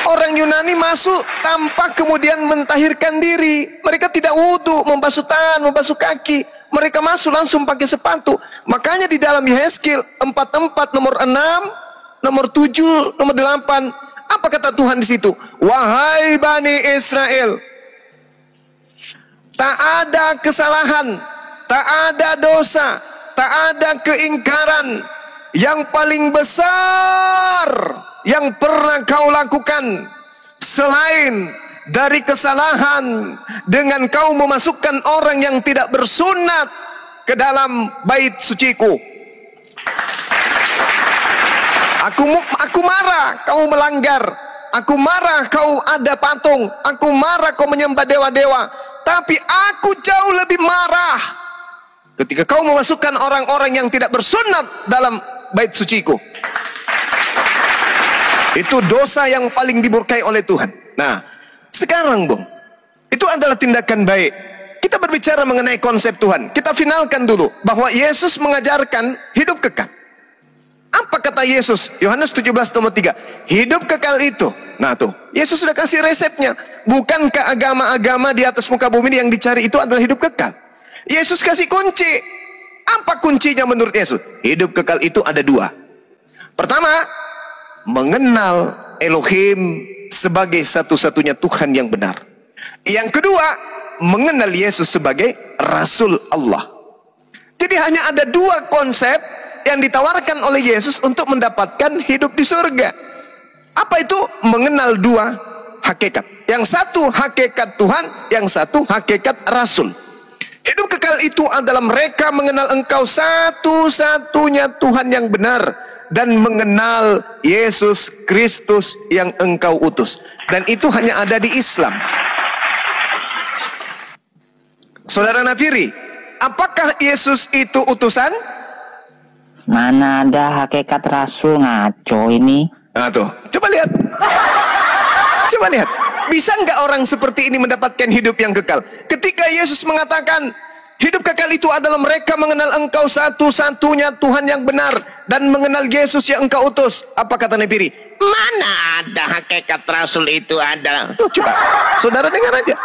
Orang Yunani masuk tanpa kemudian mentahirkan diri. Mereka tidak wudhu, membasuh tangan, membasuh kaki. Mereka masuk langsung pakai sepatu. Makanya di dalam Yehezkiel 44 nomor 6, nomor 7, nomor 8. Apa kata Tuhan di situ? Wahai Bani Israel, tak ada kesalahan, tak ada dosa, tak ada keingkaran yang paling besar yang pernah kau lakukan selain dari kesalahan dengan kau memasukkan orang yang tidak bersunat ke dalam bait suciku. Aku marah kau melanggar. Aku marah kau ada patung. Aku marah kau menyembah dewa-dewa. Tapi aku jauh lebih marah ketika kau memasukkan orang-orang yang tidak bersunat dalam bait suciku. Itu dosa yang paling dimurkai oleh Tuhan. Nah, sekarang Bung, itu adalah tindakan baik. Kita berbicara mengenai konsep Tuhan. Kita finalkan dulu bahwa Yesus mengajarkan hidup kekal. Apa kata Yesus? Yohanes 17 nomor 3. Hidup kekal itu. Nah tuh, Yesus sudah kasih resepnya. Bukankah agama-agama di atas muka bumi ini yang dicari itu adalah hidup kekal? Yesus kasih kunci. Apa kuncinya menurut Yesus? Hidup kekal itu ada dua. Pertama, mengenal Elohim sebagai satu-satunya Tuhan yang benar. Yang kedua, mengenal Yesus sebagai Rasul Allah. Jadi hanya ada dua konsep yang ditawarkan oleh Yesus untuk mendapatkan hidup di surga. Apa itu? Mengenal dua hakikat. Yang satu hakikat Tuhan, yang satu hakikat Rasul. Hidup kekal itu adalah mereka mengenal Engkau satu-satunya Tuhan yang benar, dan mengenal Yesus Kristus yang Engkau utus. Dan itu hanya ada di Islam. Saudara Nafiri, apakah Yesus itu utusan? Mana ada hakikat Rasul, ngaco ini. Nah tuh, coba lihat. Coba lihat. Bisa nggak orang seperti ini mendapatkan hidup yang kekal? Ketika Yesus mengatakan, hidup kekal itu adalah mereka mengenal Engkau satu-satunya Tuhan yang benar, dan mengenal Yesus yang Engkau utus. Apa kata Nafiri? Mana ada hakikat Rasul itu ada? Tuh coba, saudara dengar aja.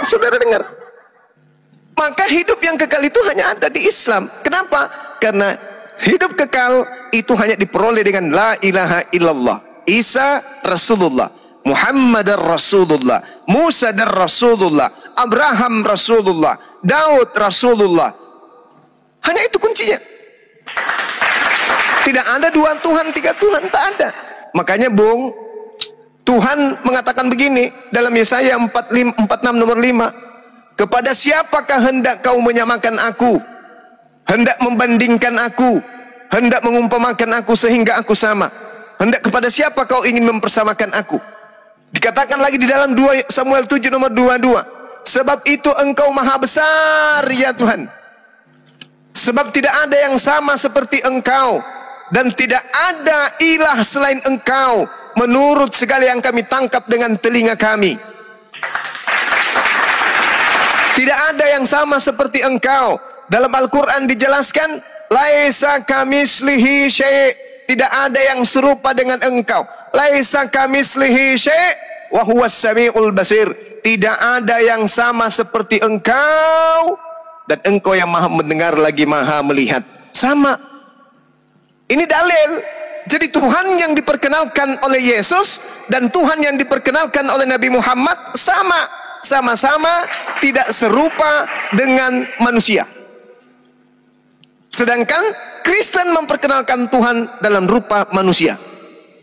Saudara dengar. Maka hidup yang kekal itu hanya ada di Islam. Kenapa? Karena hidup kekal itu hanya diperoleh dengan la ilaha illallah. Isa Rasulullah, Muhammad Rasulullah, Musa dan Rasulullah, Abraham Rasulullah, Daud Rasulullah. Hanya itu kuncinya. Tidak ada dua Tuhan, tiga Tuhan, tak ada. Makanya Bung, Tuhan mengatakan begini dalam Yesaya 46 nomor 5. Kepada siapakah hendak kau menyamakan aku? Hendak membandingkan aku? Hendak mengumpamakan aku sehingga aku sama? Hendak kepada siapa kau ingin mempersamakan aku? Dikatakan lagi di dalam 2 Samuel 7 nomor 22. Sebab itu Engkau maha besar ya Tuhan. Sebab tidak ada yang sama seperti Engkau, dan tidak ada ilah selain Engkau, menurut segala yang kami tangkap dengan telinga kami. Tidak ada yang sama seperti Engkau. Dalam Al-Quran dijelaskan, laisa kamislihi syai', tidak ada yang serupa dengan Engkau. Laisa kamislihi syai' wa huwas samiul basir, tidak ada yang sama seperti Engkau, dan Engkau yang maha mendengar lagi maha melihat. Sama. Ini dalil. Jadi Tuhan yang diperkenalkan oleh Yesus dan Tuhan yang diperkenalkan oleh Nabi Muhammad sama. Sama-sama tidak serupa dengan manusia. Sedangkan Kristen memperkenalkan Tuhan dalam rupa manusia.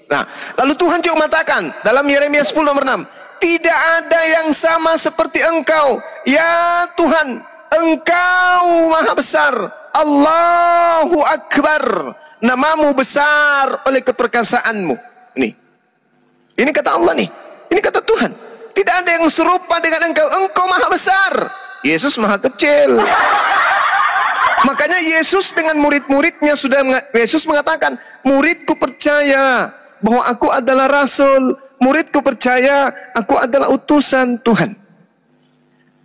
Nah, lalu Tuhan juga mengatakan dalam Yeremia 10 nomor 6, tidak ada yang sama seperti Engkau ya Tuhan, Engkau maha besar, Allahu Akbar, namamu besar oleh keperkasaanmu. Ini kata Allah nih, ini kata Tuhan. Tidak ada yang serupa dengan Engkau. Engkau maha besar, Yesus maha kecil. Makanya Yesus dengan murid-muridnya Yesus mengatakan, muridku percaya bahwa aku adalah Rasul, muridku percaya aku adalah utusan Tuhan.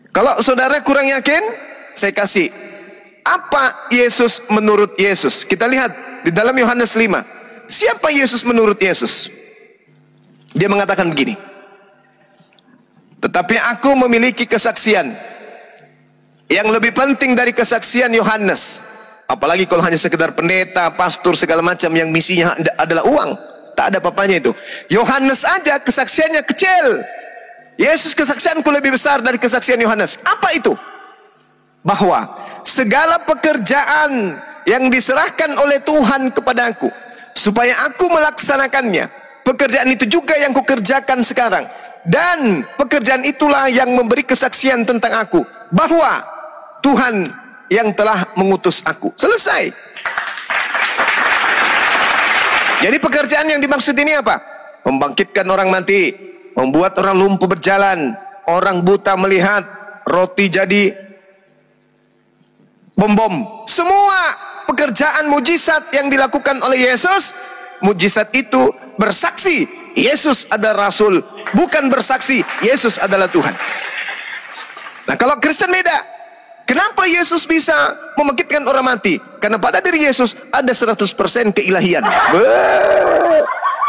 Kalau saudara kurang yakin, saya kasih apa Yesus menurut Yesus. Kita lihat di dalam Yohanes 5. Siapa Yesus menurut Yesus? Dia mengatakan begini, tetapi aku memiliki kesaksian yang lebih penting dari kesaksian Yohanes. Apalagi kalau hanya sekedar pendeta, pastor, segala macam yang misinya adalah uang. Tak ada apa-apanya itu. Yohanes aja kesaksiannya kecil. Yesus kesaksianku lebih besar dari kesaksian Yohanes. Apa itu? Bahwa segala pekerjaan yang diserahkan oleh Tuhan kepadaku, supaya aku melaksanakannya, pekerjaan itu juga yang kukerjakan sekarang. Dan pekerjaan itulah yang memberi kesaksian tentang aku, bahwa Tuhan yang telah mengutus aku. Selesai. Jadi pekerjaan yang dimaksud ini apa? Membangkitkan orang mati, membuat orang lumpuh berjalan, orang buta melihat, roti jadi bom-bom. Semua pekerjaan mujizat yang dilakukan oleh Yesus, mujizat itu bersaksi Yesus adalah Rasul, bukan bersaksi Yesus adalah Tuhan. Nah, kalau Kristen beda. Kenapa Yesus bisa membangkitkan orang mati? Karena pada diri Yesus ada 100% keilahian.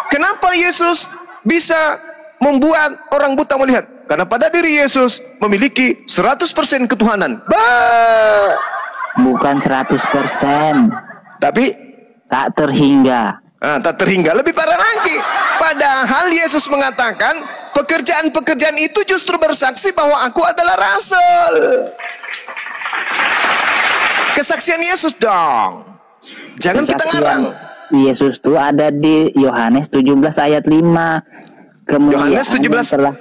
Kenapa Yesus bisa membuat orang buta melihat? Karena pada diri Yesus memiliki 100% ketuhanan. Bukan 100%, tapi tak terhingga. Tak terhingga, lebih parah lagi. Padahal Yesus mengatakan pekerjaan-pekerjaan itu justru bersaksi bahwa aku adalah Rasul. Kesaksian Yesus dong. Jangan kita ngarang. Yesus tuh ada di Yohanes 17 ayat 5. Kemuliaan Yohanes 17 telah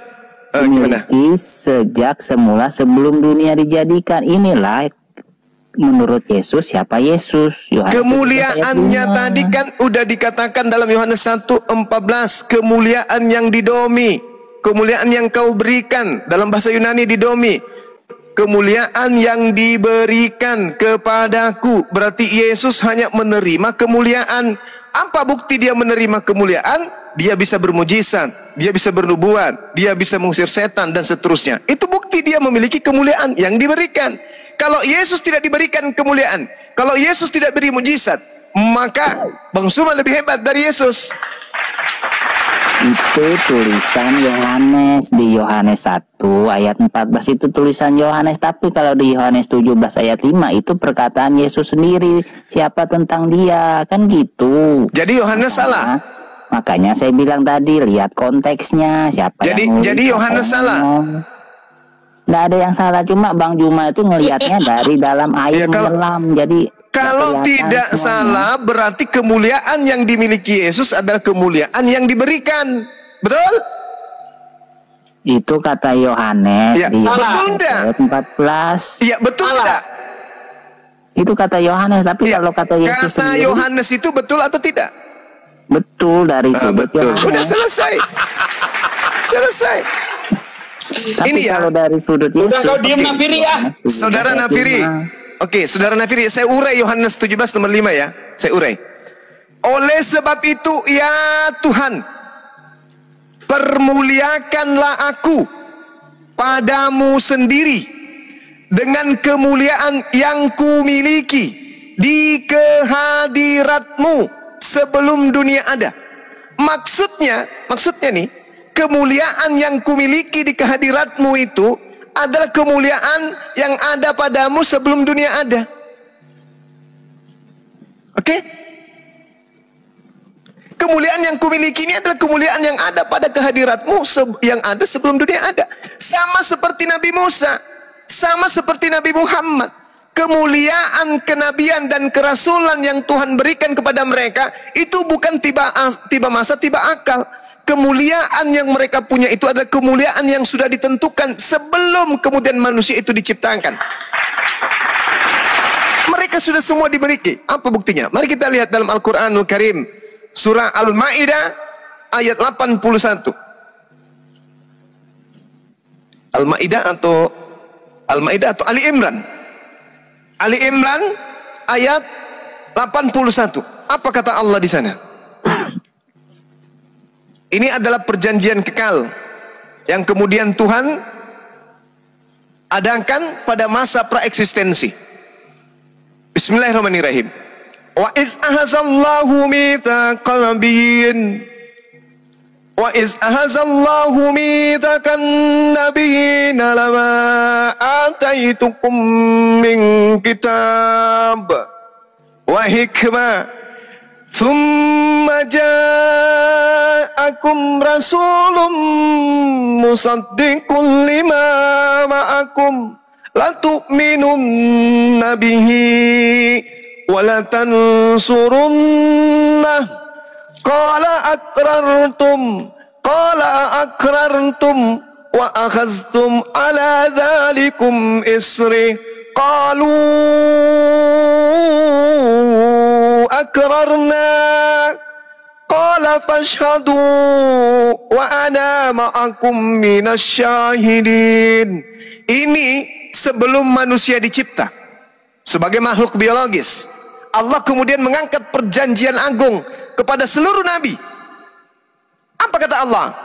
dimiliki sejak semula sebelum dunia dijadikan. Inilah menurut Yesus siapa Yesus. Kemuliaannya tadi kan udah dikatakan dalam Yohanes 1:14, kemuliaan yang didomi, kemuliaan yang kau berikan, dalam bahasa Yunani didomi, kemuliaan yang diberikan kepadaku. Berarti Yesus hanya menerima kemuliaan. Apa bukti dia menerima kemuliaan? Dia bisa bermujizat, dia bisa bernubuat, dia bisa mengusir setan dan seterusnya. Itu bukti dia memiliki kemuliaan yang diberikan. Kalau Yesus tidak diberikan kemuliaan, kalau Yesus tidak beri mujizat, maka Bang Suma lebih hebat dari Yesus. Itu tulisan Yohanes di Yohanes 1 ayat 14 itu tulisan Yohanes. Tapi kalau di Yohanes 17 ayat 5 itu perkataan Yesus sendiri. Siapa tentang dia, kan gitu. Jadi Yohanes salah. Makanya saya bilang tadi lihat konteksnya siapa jadi Yohanes salah. Nggak ada yang salah, cuma Bang Juma itu ngelihatnya dari dalam air menyelam. Jadi kalau tidak salah berarti kemuliaan yang dimiliki Yesus adalah kemuliaan yang diberikan. Betul? Itu kata Yohanes ya, di betul ayat 14. Iya, betul tidak? Itu kata Yohanes, tapi kalau kata Yesus kata sendiri, Yohanes itu betul atau tidak? Betul dari sudut Yohanes. Udah selesai. Selesai. Tapi ini kalau dari sudut Yesus, udah kau diam Nafiri ya. Saudara Nafiri. Oke, Saudara Nafiri, saya urai Yohanes 17 nomor 5 ya. Saya urai. Oleh sebab itu ya Tuhan, permuliakanlah aku padamu sendiri dengan kemuliaan yang kumiliki di kehadiratmu sebelum dunia ada. Maksudnya nih, kemuliaan yang kumiliki di kehadiratmu itu adalah kemuliaan yang ada padamu sebelum dunia ada. Oke? Kemuliaan yang kumiliki ini adalah kemuliaan yang ada pada kehadiratmu yang ada sebelum dunia ada. Sama seperti Nabi Musa, sama seperti Nabi Muhammad. Kemuliaan kenabian dan kerasulan yang Tuhan berikan kepada mereka itu bukan tiba masa, tiba akal. Kemuliaan yang mereka punya itu adalah kemuliaan yang sudah ditentukan sebelum kemudian manusia itu diciptakan. Mereka sudah semua dimiliki. Apa buktinya? Mari kita lihat dalam Al-Quranul Karim, surah Al-Ma'idah ayat 81. Al-Ma'idah atau Ali Imran. Ali Imran ayat 81. Apa kata Allah di sana? Ini adalah perjanjian kekal yang kemudian Tuhan adakan pada masa praeksistensi. Bismillahirrahmanirrahim. Wa iz ahazallahu mitsaqal nabiyyin wa iz ahazallahu mitsaqan nabiyyin lama ataitukum min kitab wa hikmah thumma ja'akum rasulun musaddiqun lima ma'akum la tu'minunna bihi wa la tansurunnah qala aqrartum wa akhaztum ala dhalikum isri qalu akrarna qala fashhadu wa ana ma'akum minasyahidin. Ini sebelum manusia dicipta sebagai makhluk biologis, Allah kemudian mengangkat perjanjian agung kepada seluruh nabi. Apa kata Allah?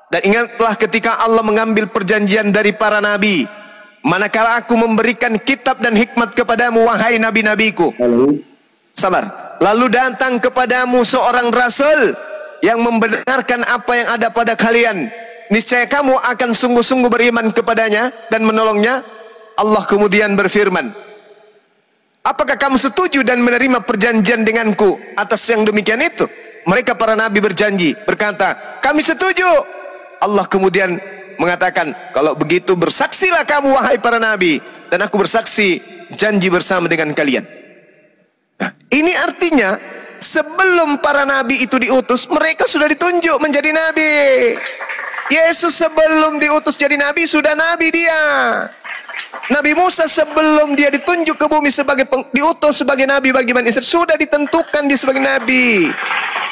Dan ingatlah ketika Allah mengambil perjanjian dari para nabi, manakala aku memberikan kitab dan hikmat kepadamu wahai nabi-nabiku. Sabar. Lalu datang kepadamu seorang rasul yang membenarkan apa yang ada pada kalian. Niscaya kamu akan sungguh-sungguh beriman kepadanya dan menolongnya. Allah kemudian berfirman, apakah kamu setuju dan menerima perjanjian denganku atas yang demikian itu? Mereka para nabi berjanji, berkata, kami setuju. Allah kemudian mengatakan, kalau begitu bersaksilah kamu wahai para nabi, dan aku bersaksi janji bersama dengan kalian. Nah, Ini artinya sebelum para nabi itu diutus, mereka sudah ditunjuk menjadi nabi. Yesus sebelum diutus jadi nabi, sudah nabi dia. Nabi Musa sebelum dia ditunjuk ke bumi sebagai diutus sebagai nabi bagi Bani Israel, sudah ditentukan dia sebagai nabi.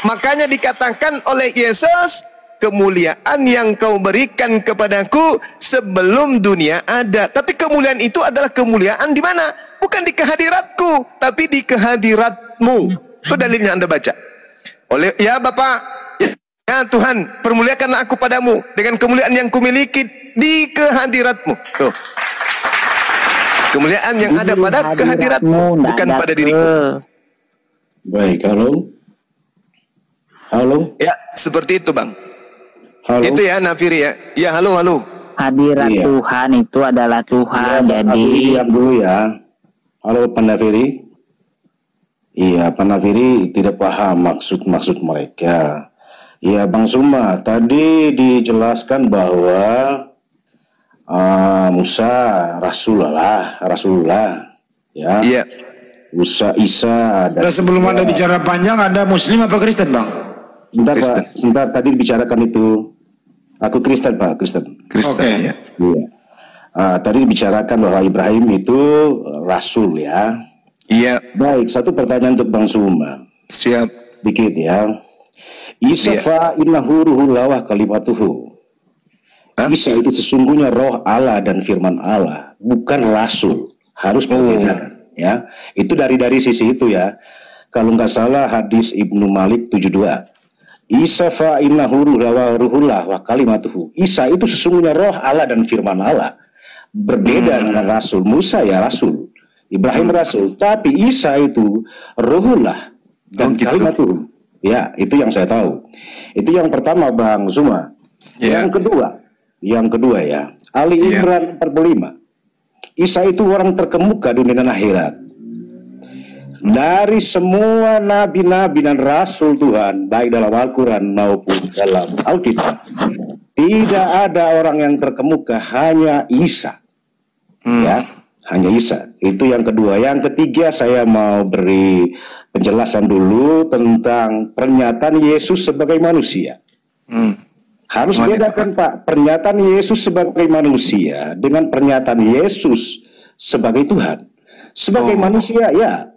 Makanya dikatakan oleh Yesus, kemuliaan yang kau berikan kepadaku sebelum dunia ada. Tapi kemuliaan itu adalah kemuliaan di mana? Bukan di kehadiratku, tapi di kehadiratmu. Itu dalilnya Anda baca. Oleh ya Bapak, ya Tuhan, permuliakanlah aku padamu dengan kemuliaan yang kumiliki di kehadiratmu. Tuh. Kemuliaan yang ada pada kehadiratmu, bukan pada diriku. Baik, halo. Halo. Ya, seperti itu, Bang. Halo. Itu ya, Nafiri ya. Ya, halo, halo. Hadirat Tuhan itu adalah Tuhan. Ya, jadi diam dulu ya. Halo, Pak Nafiri. Iya, Pak Nafiri tidak paham maksud mereka. Iya, Bang Suma, tadi dijelaskan bahwa Musa Rasulullah, ya. Iya. Musa, Isa. Dan sebelum Anda bicara panjang, Anda Muslim apa Kristen, Bang? Bentar, Pak. Sebentar, tadi dibicarakan itu. Aku Kristen, Pak. Kristen. Oke. Iya. Tadi dibicarakan bahwa Ibrahim itu Rasul, ya. Iya. Baik, satu pertanyaan untuk Bang Suma. Siap. Dikit ya. Isa fa'innahu ruhullah wa kalimatuhu. Isa itu sesungguhnya roh Allah dan firman Allah, bukan rasul. Harus berbeda, ya. Itu dari sisi itu ya. Kalau nggak salah hadis Ibnu Malik 72. Isa fa'innahu ruhullah wa kalimatuhu. Isa itu sesungguhnya roh Allah dan firman Allah. Berbeda dengan rasul. Musa ya rasul, Ibrahim rasul, tapi Isa itu ruhullah dan kalimatuhu. Ya, itu yang saya tahu. Itu yang pertama, Bang Zuma. Yang kedua ya, Ali Imran 45. Isa itu orang terkemuka dunia dan akhirat. Dari semua nabi-nabi dan rasul Tuhan, baik dalam Al-Quran maupun dalam Alkitab, tidak ada orang yang terkemuka, hanya Isa. Ya, hanya Isa. Itu yang kedua. Yang ketiga, saya mau beri penjelasan dulu tentang pernyataan Yesus sebagai manusia. Harus bedakan, Pak, pernyataan Yesus sebagai manusia dengan pernyataan Yesus sebagai Tuhan. Sebagai manusia, ya,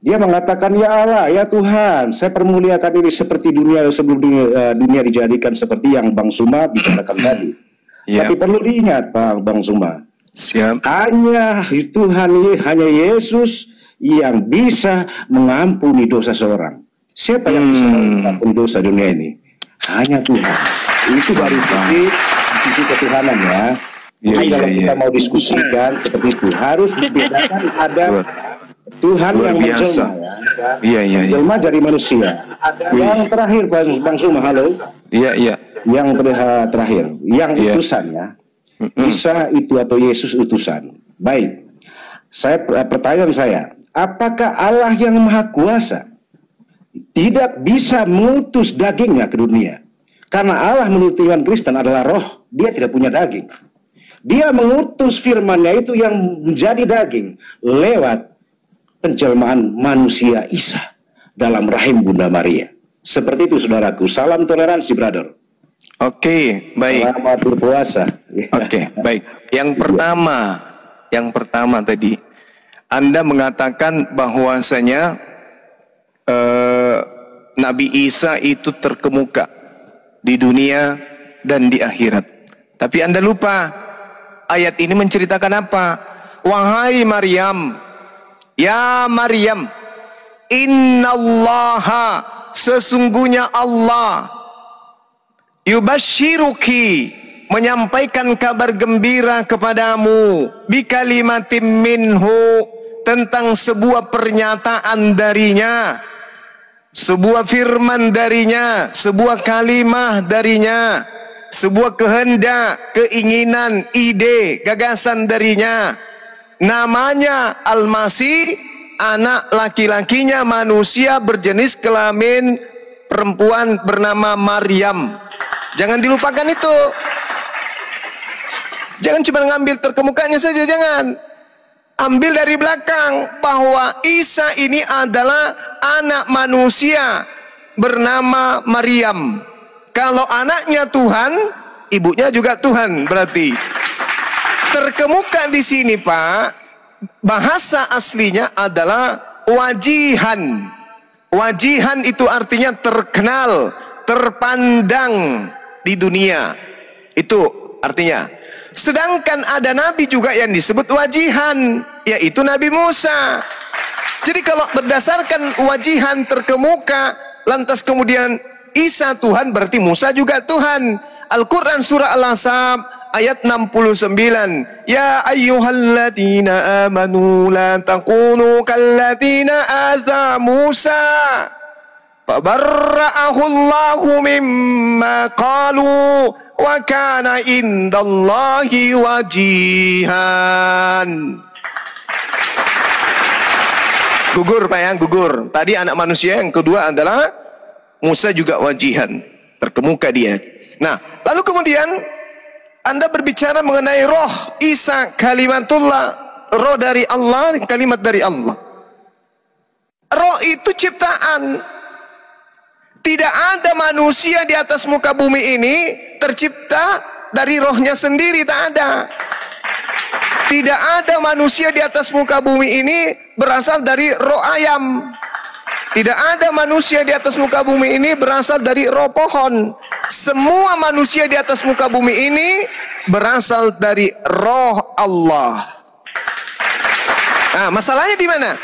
dia mengatakan, ya Allah, ya Tuhan, saya permuliakan ini seperti dunia sebelum dunia dijadikan, seperti yang Bang Suma bicarakan tadi. Tapi perlu diingat, Bang Suma, hanya Tuhan, hanya Yesus yang bisa mengampuni dosa seorang. Siapa yang bisa mengampuni dosa dunia ini? Hanya Tuhan. Itu dari sisi ketuhanan ya. Kalau kita mau diskusikan seperti itu, harus dibedakan ada Tuhan yang menjelma ya. Menjelma dari manusia. Yang terakhir, Bang Suma, halo. Yang terakhir, yang utusan ya. Isa itu atau Yesus utusan. Baik. Pertanyaan saya, apakah Allah yang Maha Kuasa tidak bisa mengutus dagingnya ke dunia? Karena Allah menurut Tuhan Kristen adalah roh, dia tidak punya daging. Dia mengutus firman-Nya itu yang menjadi daging lewat penjelmaan manusia Isa dalam rahim Bunda Maria. Seperti itu, saudaraku. Salam toleransi, brother. Oke, baik. Selamat berpuasa. Oke, baik. Yang pertama tadi, Anda mengatakan bahwasanya Nabi Isa itu terkemuka di dunia dan di akhirat. Tapi Anda lupa, ayat ini menceritakan apa? Wahai Maryam, ya Maryam, innallaha, sesungguhnya Allah, yubashiruki, menyampaikan kabar gembira kepadamu, bikalimatim minhu, tentang sebuah pernyataan darinya, sebuah firman darinya, sebuah kalimah darinya, sebuah kehendak, keinginan, ide, gagasan darinya. Namanya Al-Masih, anak laki-lakinya manusia berjenis kelamin perempuan bernama Maryam. Jangan dilupakan itu. Jangan cuma ngambil terkemukanya saja, jangan. ambil dari belakang bahwa Isa ini adalah anak manusia bernama Maryam. Kalau anaknya Tuhan, ibunya juga Tuhan berarti. Terkemuka di sini, Pak, bahasa aslinya adalah wajihan. Wajihan itu artinya terkenal, terpandang di dunia. Itu artinya. Sedangkan ada nabi juga yang disebut wajihan, yaitu Nabi Musa. Jadi kalau berdasarkan wajihan terkemuka, lantas kemudian Isa Tuhan, berarti Musa juga Tuhan. Al-Quran surah Al-Ahzab ayat 69. Ya ayyuhalladzina amanu la takunu kalladzina aza Musa fabarra'ahu Allahu mimma qalu wa kana indallahi wajihan. Gugur Pak ya, gugur. Tadi anak manusia, yang kedua adalah Musa juga wajihan. Terkemuka dia. Nah, lalu kemudian Anda berbicara mengenai roh Isa kalimatullah, roh dari Allah, kalimat dari Allah. Roh itu ciptaan. Tidak ada manusia di atas muka bumi ini tercipta dari rohnya sendiri, tak ada. Tidak ada manusia di atas muka bumi ini berasal dari roh ayam. Tidak ada manusia di atas muka bumi ini berasal dari roh pohon. Semua manusia di atas muka bumi ini berasal dari roh Allah. Nah, masalahnya di mana?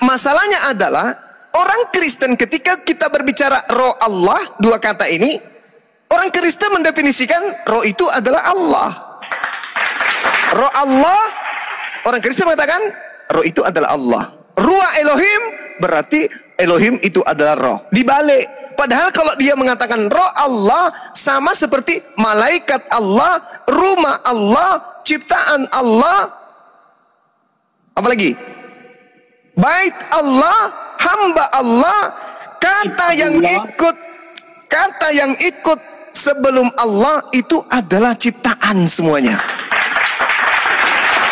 Masalahnya adalah orang Kristen ketika kita berbicara roh Allah, dua kata ini, orang Kristen mendefinisikan roh itu adalah Allah. Roh Allah, orang Kristen mengatakan roh itu adalah Allah. Ruah Elohim berarti Elohim itu adalah roh. Dibalik. Padahal kalau dia mengatakan roh Allah sama seperti malaikat Allah, rumah Allah, ciptaan Allah, apalagi bait Allah, hamba Allah, kata yang ikut sebelum Allah itu adalah ciptaan semuanya.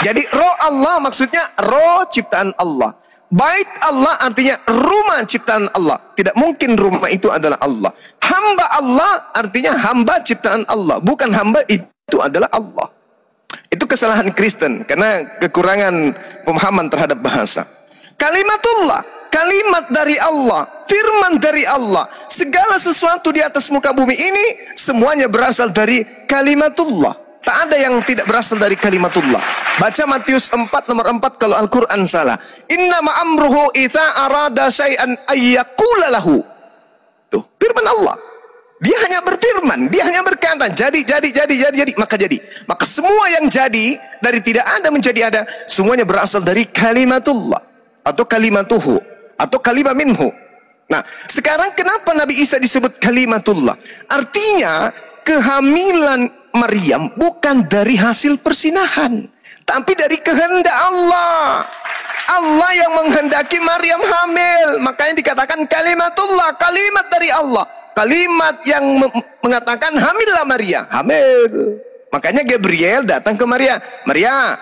Jadi roh Allah maksudnya roh ciptaan Allah. Bait Allah artinya rumah ciptaan Allah. Tidak mungkin rumah itu adalah Allah. Hamba Allah artinya hamba ciptaan Allah. Bukan hamba itu adalah Allah. Itu kesalahan Kristen karena kekurangan pemahaman terhadap bahasa. Kalimatullah, kalimat dari Allah, firman dari Allah. Segala sesuatu di atas muka bumi ini semuanya berasal dari kalimatullah. Tak ada yang tidak berasal dari kalimatullah. Baca Matius 4 nomor 4 kalau Al-Quran salah. Inna ma'amruhu idza arada syai'an ayyaqula lahu. Tuh, firman Allah. Dia hanya berfirman, dia hanya berkata jadi, maka jadi. Maka semua yang jadi dari tidak ada menjadi ada, semuanya berasal dari kalimatullah atau kalimatuhu atau kalimah minhu. Nah, sekarang kenapa Nabi Isa disebut kalimatullah? Artinya kehamilan Maryam bukan dari hasil persinahan, tapi dari kehendak Allah. Allah yang menghendaki Maryam hamil. Makanya dikatakan kalimatullah, kalimat dari Allah. Kalimat yang mengatakan hamillah Maria, hamil. Makanya Gabriel datang ke Maria. Maria,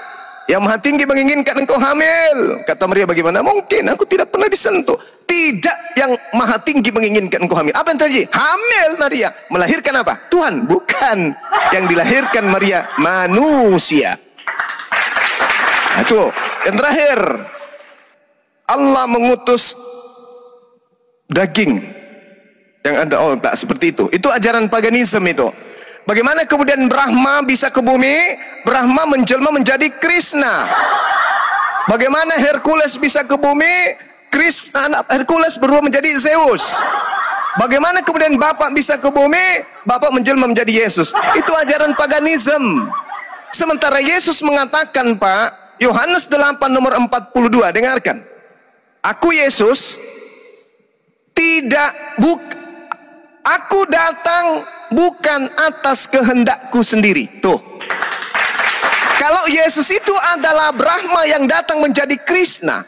yang Maha Tinggi menginginkan engkau hamil. Kata Maria, bagaimana mungkin? Aku tidak pernah disentuh. Tidak, yang Maha Tinggi menginginkan engkau hamil. Apa yang terjadi? Hamil Maria. Melahirkan apa? Tuhan. Bukan. Yang dilahirkan Maria, manusia. Nah, itu. Yang terakhir, Allah mengutus daging. Yang ada, oh tak seperti itu. Itu ajaran paganisme itu. Bagaimana kemudian Brahma bisa ke bumi? Brahma menjelma menjadi Krishna. Bagaimana Hercules bisa ke bumi? Hercules berubah menjadi Zeus. Bagaimana kemudian Bapak bisa ke bumi? Bapak menjelma menjadi Yesus. Itu ajaran paganisme. Sementara Yesus mengatakan, Pak, Yohanes 8 nomor 42, dengarkan. Aku Yesus aku datang bukan atas kehendakku sendiri. Tuh. Kalau Yesus itu adalah Brahma yang datang menjadi Krishna,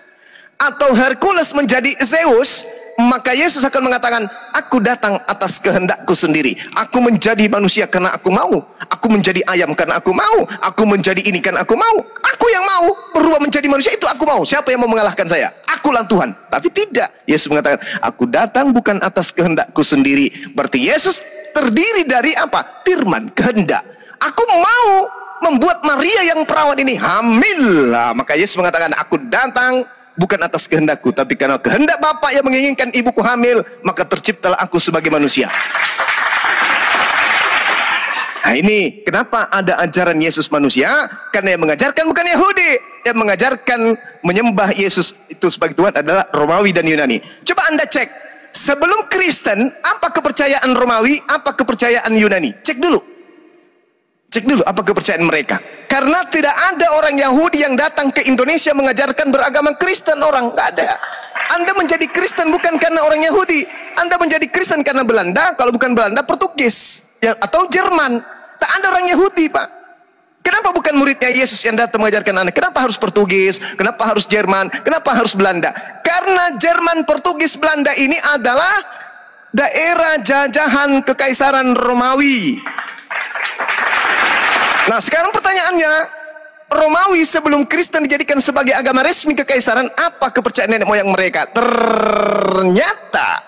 atau Hercules menjadi Zeus, maka Yesus akan mengatakan, aku datang atas kehendakku sendiri. Aku menjadi manusia karena aku mau. Aku menjadi ayam karena aku mau. Aku menjadi ini karena aku mau. Aku yang mau berubah menjadi manusia, itu aku mau. Siapa yang mau mengalahkan saya? Akulah Tuhan. Tapi tidak. Yesus mengatakan, aku datang bukan atas kehendakku sendiri. Berarti Yesus terdiri dari apa? Firman, kehendak. Aku mau membuat Maria yang perawan ini hamil. Nah, maka Yesus mengatakan, aku datang bukan atas kehendakku, tapi karena kehendak Bapa yang menginginkan ibuku hamil, maka terciptalah aku sebagai manusia. Nah ini kenapa ada ajaran Yesus manusia? Karena yang mengajarkan bukan Yahudi. Yang mengajarkan menyembah Yesus itu sebagai Tuhan adalah Romawi dan Yunani. Coba Anda cek, sebelum Kristen, apa kepercayaan Romawi, apa kepercayaan Yunani? Cek dulu. Cek dulu apa kepercayaan mereka. Karena tidak ada orang Yahudi yang datang ke Indonesia mengajarkan beragama Kristen, orang nggak ada. Anda menjadi Kristen bukan karena orang Yahudi. Anda menjadi Kristen karena Belanda, kalau bukan Belanda Portugis ya, atau Jerman. Tak ada orang Yahudi, Pak. Kenapa bukan muridnya Yesus yang datang mengajarkan Anda? Kenapa harus Portugis? Kenapa harus Jerman? Kenapa harus Belanda? Karena Jerman, Portugis, Belanda ini adalah daerah jajahan Kekaisaran Romawi. Nah sekarang pertanyaannya, Romawi sebelum Kristen dijadikan sebagai agama resmi kekaisaran, apa kepercayaan nenek moyang mereka? Ternyata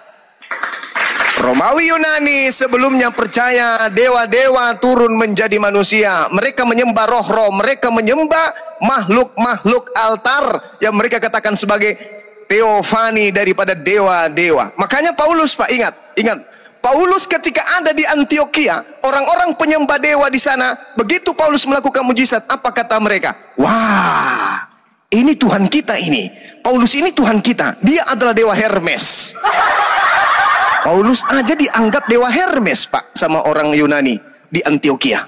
Romawi Yunani sebelumnya percaya dewa-dewa turun menjadi manusia. Mereka menyembah roh-roh, mereka menyembah makhluk-makhluk altar yang mereka katakan sebagai teofani daripada dewa-dewa. Makanya Paulus, Pak, ingat. Paulus ketika ada di Antioquia, orang-orang penyembah dewa di sana, begitu Paulus melakukan mujizat, apa kata mereka? Wah, ini Tuhan kita ini. Paulus ini Tuhan kita. Dia adalah dewa Hermes. Paulus aja dianggap dewa Hermes, Pak, sama orang Yunani di Antioquia.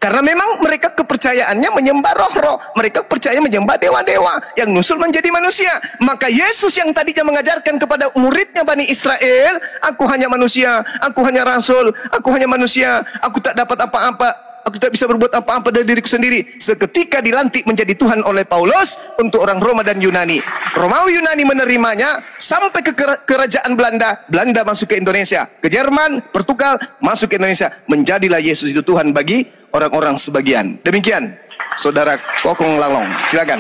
Karena memang mereka kepercayaannya menyembah roh-roh. Mereka percaya menyembah dewa-dewa yang nusul menjadi manusia. Maka Yesus yang tadinya mengajarkan kepada muridnya Bani Israel, aku hanya manusia, aku hanya rasul, aku hanya manusia, aku tak dapat apa-apa, aku tak bisa berbuat apa-apa dari diriku sendiri. Seketika dilantik menjadi Tuhan oleh Paulus untuk orang Roma dan Yunani. Romawi Yunani menerimanya sampai ke kerajaan Belanda. Belanda masuk ke Indonesia. Ke Jerman, Portugal, masuk ke Indonesia. Menjadilah Yesus itu Tuhan bagi orang-orang sebagian. Demikian, Saudara Kokong Lalong. Silakan.